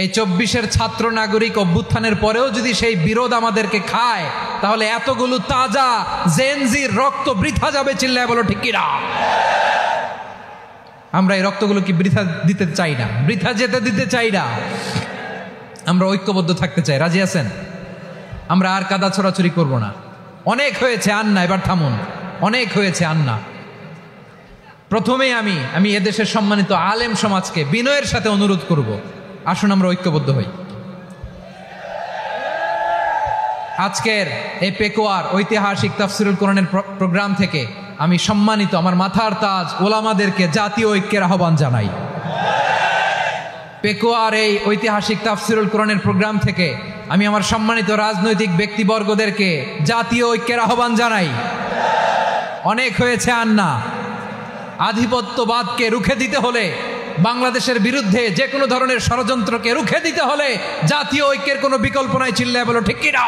Speaker 1: এই 24-এর ছাত্র নাগরিক অভ্যুত্থানের পরেও যদি সেই বিরোধ আমাদেরকে খায়, তাহলে এতগুলো তাজা জেনজির রক্ত বৃথা যাবে। চিল্লায় বলো ঠিক কিনা? আমরা এই রক্তগুলো কি বৃথা দিতে চাই না, বৃথা যেতে দিতে চাই না। আমরা ঐক্যবদ্ধ থাকতে চাই। রাজি আছেন? আমরা আর কাদা ছোড়াছুরি করব না। অনেক হয়েছে আন্না, এবার থামুন। অনেক হয়েছে আন্না। প্রথমেই আমি এদেশের সম্মানিত আলেম সমাজকে বিনয়ের সাথে অনুরোধ করব, আসুন আমরা ঐক্যবদ্ধ হই। আজকের এই পেকুয়ার ঐতিহাসিক তাফসিরুল কোরআনের প্রোগ্রাম থেকে আমি সম্মানিত আমার মাথার তাজ ওলামাদেরকে জাতীয় ঐক্যের আহ্বান জানাই। পেকুয়ার এই ঐতিহাসিক তাফসিরুল কোরআনের প্রোগ্রাম থেকে আমি আমার সম্মানিত রাজনৈতিক ব্যক্তিবর্গদেরকে জাতীয় ঐক্যের আহ্বান জানাই। অনেক হয়েছে আন্না। আধিপত্যবাদকে রুখে দিতে হলে, বাংলাদেশের বিরুদ্ধে যে কোনো ধরনের ষড়যন্ত্রকে রুখে দিতে হলে জাতীয় ঐক্যের কোনো বিকল্প নাই। চিল্লায় বলো ঠিক কিনা?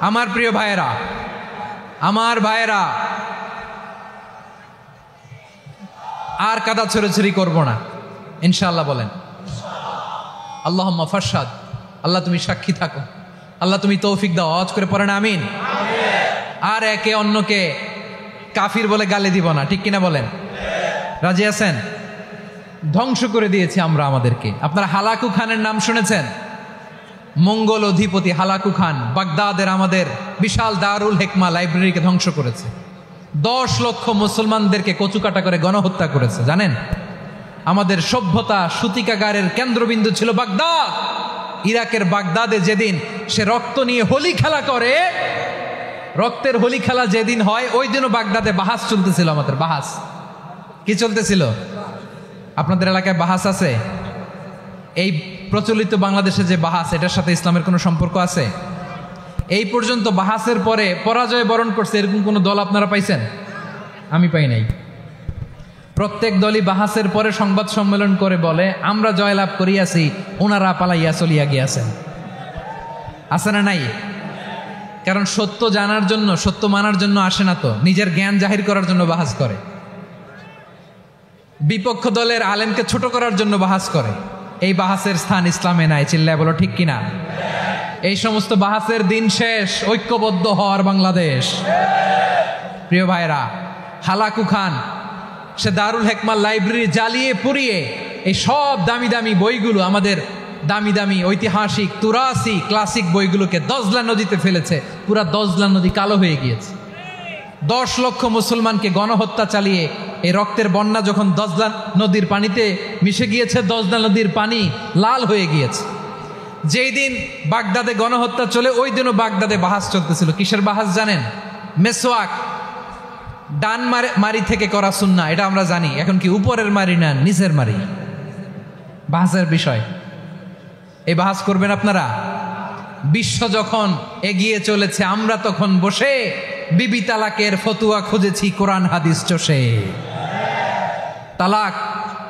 Speaker 1: আমার প্রিয় ভাইয়েরা, আমার ভাইয়েরা, আর কাদা ছড়াছড়ি করব না ইনশাআল্লাহ। বলেন আল্লাহুম্মা ফারশাদ। আল্লাহ তুমি সাক্ষী থাকো, আল্লাহ তুমি তৌফিক দাও। আওয়াজ করে পড়েন আমিন। আর একে অন্যকে কাফির বলে গালি দিব না, ঠিক কিনা বলেন? রাজি আছেন? ধ্বংস করে দিয়েছি আমরা আমাদেরকে। আপনারা হালাকু খানের নাম শুনেছেন? মঙ্গল অধিপতি হালাকু খান বাগদাদের আমাদের বিশাল দারুল হিকমা লাইব্রেরিকে ধ্বংস করেছে। 10 লক্ষ মুসলমানদেরকে কচুকাটা করে গণহত্যা করেছে। জানেন, আমাদের সভ্যতা সূতিকাগারের কেন্দ্রবিন্দু ছিল বাগদাদ। ইরাকের বাগদাদে যেদিন সে রক্ত নিয়ে হোলি খেলা করে, রক্তের হোলি খেলা যেদিন হয়, ওই দিনও বাগদাদে বাহাস চলতেছিল। আমাদের বাহাস কি চলতেছিল? আপনাদের এলাকায় বাহাস আছে? এই প্রচলিত বাংলাদেশে যে বাহাস, এটার সাথে ইসলামের কোনো সম্পর্ক আছে? এই পর্যন্ত বাহাসের পরে পরাজয় বরণ করছে এরকম কোন দল আপনারা পাইছেন? আমি পাই নাই। প্রত্যেক দলই বাহাসের পরে সংবাদ সম্মেলন করে বলে আমরা জয়লাভ করিয়াছি, ওনারা পালাইয়া চলিয়া গিয়াছেন। আছে না নাই? কারণ সত্য জানার জন্য, সত্য মানার জন্য আসে না তো, নিজের জ্ঞান জাহির করার জন্য বাহাস করে। বিপক্ষ দলের আলেমকে ছোট করার জন্য বাহাস করে। এই বাহাসের স্থান ইসলামে নাই। চিল্লায় বলো ঠিক কিনা? এই সমস্ত বাহাসের দিন শেষ। ঐক্যবদ্ধ হওয়ার বাংলাদেশ। প্রিয় ভাইরা, হালাকু খান সে দারুল হিকমা লাইব্রেরি জ্বালিয়ে পুড়িয়ে এই সব দামি দামি বইগুলো, আমাদের দামি দামি ঐতিহাসিক তুরাসি ক্লাসিক বইগুলোকে দজলা নদীতে ফেলেছে। পুরা দজলা নদী কালো হয়ে গিয়েছে। 10 লক্ষ মুসলমানকে গণহত্যা চালিয়ে এই রক্তের বন্যা যখন দজলা নদীর পানিতে মিশে গিয়েছে, দজলা নদীর পানি লাল হয়ে গিয়েছে। যেই দিন বাগদাদে গণহত্যা চলে, ওই দিনও বাগদাদে বাহাস চলতেছিল। কিসের বাহাস জানেন? মেসওয়াক, ডান মারি থেকে করা সুন্নাহ, এটা আমরা জানি। এখন কি উপরের মারি না নিচের মারি? বাহাসের বিষয়। এই বাহাস করবেন আপনারা? বিশ্ব যখন এগিয়ে চলেছে, আমরা তখন বসে বিবি তালাকের ফতুয়া খুঁজেছি কোরআন হাদিস চষে। তালাক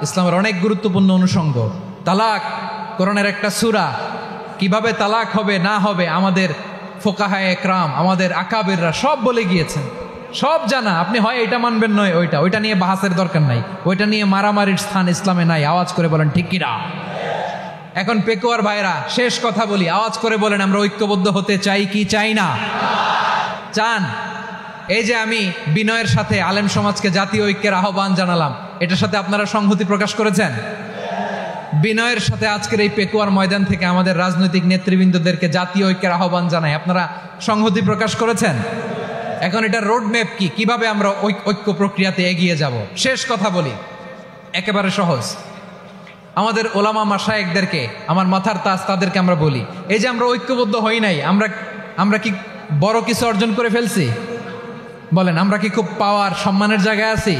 Speaker 1: ইসলামের অনেক গুরুত্বপূর্ণ অনুষঙ্গ। তালাক কোরআনের একটা সূরা। কিভাবে তালাক হবে না হবে আমাদের ফোকাহায়ে একরাম, আমাদের আকাবেররা সব বলে গিয়েছেন, সব জানা। আপনি হয় এটা মানবেন নয় ওইটা নিয়ে বাহাসের দরকার নাই। ওইটা নিয়ে মারামারির স্থান ইসলামে নাই। আওয়াজ করে বলেন ঠিক কিনা? এখন পেকুয়ার ভাইরা, শেষ কথা বলি, আওয়াজ করে বলেন আমরা ঐক্যবদ্ধ হতে চাই কি চাই না? চান? এই যে আমি বিনয়ের সাথে আলেম সমাজকে জাতীয় ঐক্যের আহ্বান জানালাম, এটার সাথে আপনারা সংহতি প্রকাশ করেছেন? বিনয়ের সাথে আজকের এই পেকুয়ার ময়দান থেকে আমাদের রাজনৈতিক নেতৃবৃন্দদেরকে জাতীয় ঐক্যের আহ্বান জানাই, আপনারা সংহতি প্রকাশ করেছেন? এখন এটা রোড ম্যাপ কি, কিভাবে আমরা ঐক্য প্রক্রিয়াতে এগিয়ে যাব? শেষ কথা বলি, একেবারে সহজ। আমাদের ওলামা মাশায়েখদেরকে, আমার মাথার তাজ তাদেরকে আমরা বলি, এই যে আমরা ঐক্যবদ্ধ হই নাই, আমরা কি বড় কিছু অর্জন করে ফেলছি? বলেন, আমরা কি খুব পাওয়ার সম্মানের জায়গায় আছি?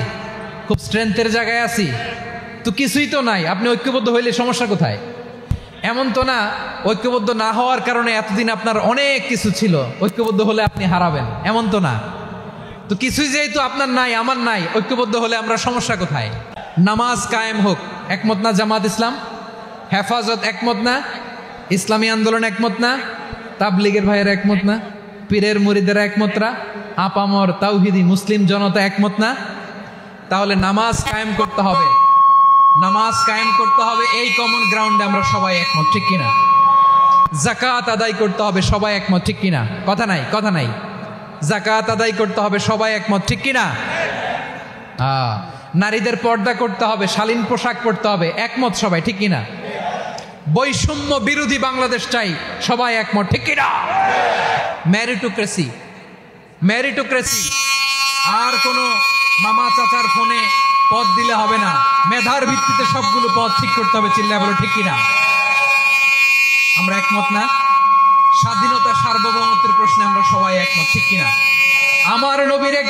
Speaker 1: খুব স্ট্রেংথের জায়গায় আছি? তো কিছুই তো নাই। আপনি ঐক্যবদ্ধ হইলে সমস্যা কোথায়? এমন তো না ঐক্যবদ্ধ না হওয়ার কারণে এতদিন আপনার অনেক কিছু ছিল, ঐক্যবদ্ধ হলে আপনি হারাবেন, এমন তো না। তো কিছুই যেহেতু আপনার নাই, আমার নাই, ঐক্যবদ্ধ হলে আমরা সমস্যা কোথায়? নামাজ কায়েম হোক, একমত না জামাত ইসলাম? হেফাজত একমত না? ইসলামী আন্দোলন একমত না? তাবলীগের ভাইয়েরা একমত না? পীরের মুরিদেরা একমত না? আপামর তাওহিদি মুসলিম জনতা একমত না? তাহলে নামাজ কায়েম করতে হবে, নামাজ কায়েম করতে হবে, এই কমন গ্রাউন্ডে আমরা সবাই একমত, ঠিক কিনা? যাকাত আদায় করতে হবে, সবাই একমত, ঠিক কিনা? কথা নাই, কথা নাই। যাকাত আদায় করতে হবে, সবাই একমত, ঠিক কিনা? নারীদের পর্দা করতে হবে, শালীন পোশাক পরতে হবে, একমত সবাই, ঠিক কিনা? বৈষম্য বিরোধী বাংলাদেশ চাই, সবাই একমত, ঠিক কিনা? মেরিটোক্রেসি, মেরিটোক্রেসি, আর কোনো মামা চাচার ফোনে পদ দিলে হবে না, মেধার ভিত্তিতে সবগুলো পদ ঠিক করতে হবে, চিল্লায় বলো ঠিক কিনা? আমরা একমত না? স্বাধীনতা সার্বভৌমত্বের প্রশ্নে আমরা সবাই একমত, ঠিক কিনা? আমার নবীরে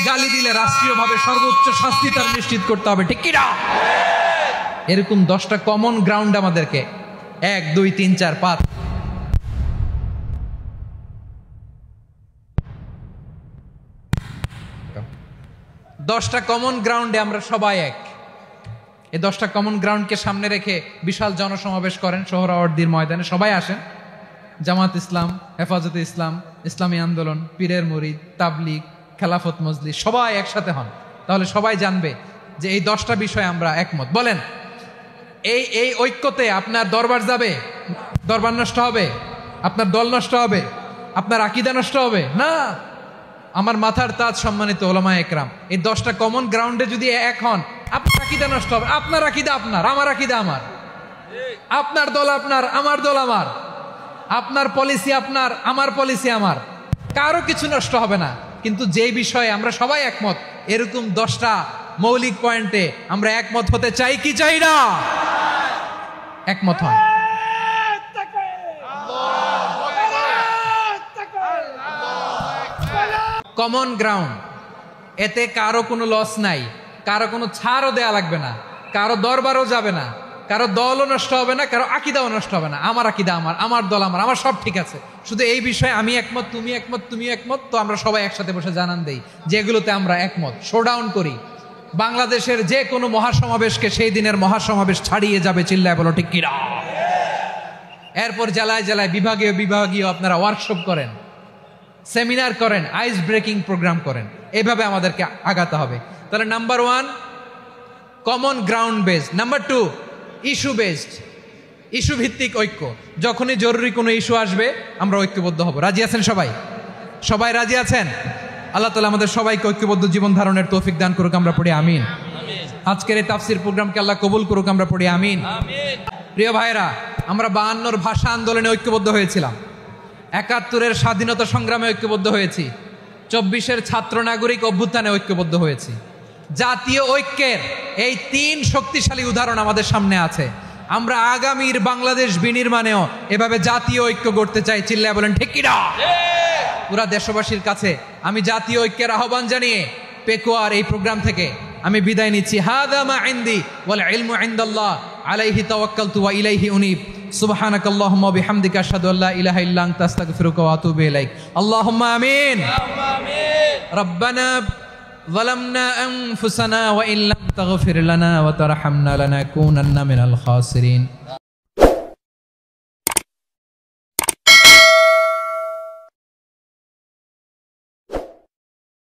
Speaker 1: গালি দিলে রাষ্ট্রীয়ভাবে সর্বোচ্চ শাস্তি তার নিশ্চিত করতে হবে, ঠিক কিনা? এরকম 10টা কমন গ্রাউন্ড আমাদেরকে 1 2 3 4 5 10টা কমন গ্রাউন্ডে আমরা সবাই এক। এই 10টা কমন গ্রাউন্ডকে সামনে রেখে বিশাল জনসমাবেশ করেন সোহরাওয়ার্দীর ময়দানে, সবাই আসেন। জামাত ইসলাম, হেফাজতে ইসলাম, ইসলামী আন্দোলন, পীরের মুরিদ, তাবলীগ, খেলাফত মজলিস, সবাই একসাথে হন, তাহলে সবাই জানবে যে এই 10টা বিষয়ে আমরা একমত। বলেন, এই ঐক্যতে আপনার দরবার যাবে, দরবার নষ্ট হবে, আপনার দল নষ্ট হবে, আপনার আকীদা নষ্ট হবে না। আমার মাথার তাজ সম্মানিত ওলামা একরাম, এই 10টা কমন গ্রাউন্ডে যদি এক হন, আপনার আকীদা নষ্ট হবে, আপনার আকীদা আপনার, আমার আকীদা আমার, আপনার দল আপনার, আমার দল আমার, আপনার পলিসি আপনার, আমার পলিসি আমার, কারো কিছু নষ্ট হবে না। কিন্তু যেই বিষয়ে আমরা সবাই একমত, এরকম 10টা মৌলিক পয়েন্টে আমরা একমত হতে চাই কি চাই না? একমত হন। কমন গ্রাউন্ড, এতে কারো কোনো লস নাই, কারো কোনো ছাড়ও দেয়া লাগবে না, কারো দরবারও যাবে না, কারো দলও নষ্ট হবে না, কারো আকীদাও নষ্ট হবে না। আমার আকীদা আমার, আমার দল আমার, আমার সব ঠিক আছে। শুধু এই বিষয়ে আমি একমত, তুমি একমত, তুমি একমত, তো আমরা সবাই একসাথে বসে জানান দেই যেগুলোতে আমরা একমত, শোডাউন করি। বাংলাদেশের যে কোনো মহাসমাবেশকে সেই দিনের মহাসমাবেশ ছাড়িয়ে যাবে, চিল্লায় বলো ঠিক কিনা? এরপর জেলায় জেলায় বিভাগীয় বিভাগীয় আপনারা ওয়ার্কশপ করেন, সেমিনার করেন, আইস ব্রেকিং প্রোগ্রাম করেন, এইভাবে আমাদেরকে আগাতে হবে। তাহলে number 1 common ground based, number 2 issue based, issue ভিত্তিক ঐক্য। যখনই জরুরি কোনো ইস্যু আসবে আমরা ঐক্যবদ্ধ হব। রাজি আছেন সবাই? সবাই রাজি আছেন? আল্লাহ তাআলা আমাদের সবাইকে ঐক্যবদ্ধ জীবন ধারণের তৌফিক দান করুক, আমরা পড়ি আমিন। আজকের এই তাফসীর প্রোগ্রামকে আল্লাহ কবুল করুক, আমরা পড়ি আমিন। প্রিয় ভাইরা, আমরা 52 ভাষা আন্দোলনে ঐক্যবদ্ধ হয়েছিলাম, 71-এর স্বাধীনতা সংগ্রামে ঐক্যবদ্ধ হয়েছি, 24-এর ছাত্র নাগরিক অভ্যুত্থানে ঐক্যবদ্ধ হয়েছি। জাতীয় ঐক্যের এই 3 শক্তিশালী উদাহরণ আমাদের সামনে আছে। আমরা আগামীর বাংলাদেশ বিনির্মাণেও এভাবে জাতীয় ঐক্য গড়তে চাই, চিল্লায় বলেন ঠিক কিনা? পুরা দেশবাসীর কাছে আমি জাতীয় ঐক্যের আহ্বান জানিয়ে পেকুয়ার এই প্রোগ্রাম থেকে আমি বিদায় নিচ্ছি। হাদা মা ইনদি ওয়াল ইলমু ইনদাল্লাহ আলাইহি তাওয়াক্কালতু ওয়া ইলাইহি উনীব। সুবহানাকাল্লাহুম্মা ওয়া বিহামদিকা আশহাদু আল্লা ইলাহা ইল্লা আনতা আস্তাগফিরুকা ওয়া আতুবু ইলাইক। আল্লাহুম্মা আমিন। রব্বানা যালামনা আনফুসানা ওয়া ইন লাম তাগফির লানা ওয়া তারহামনা লানাকুনান্না মিনাল খাসিরিন।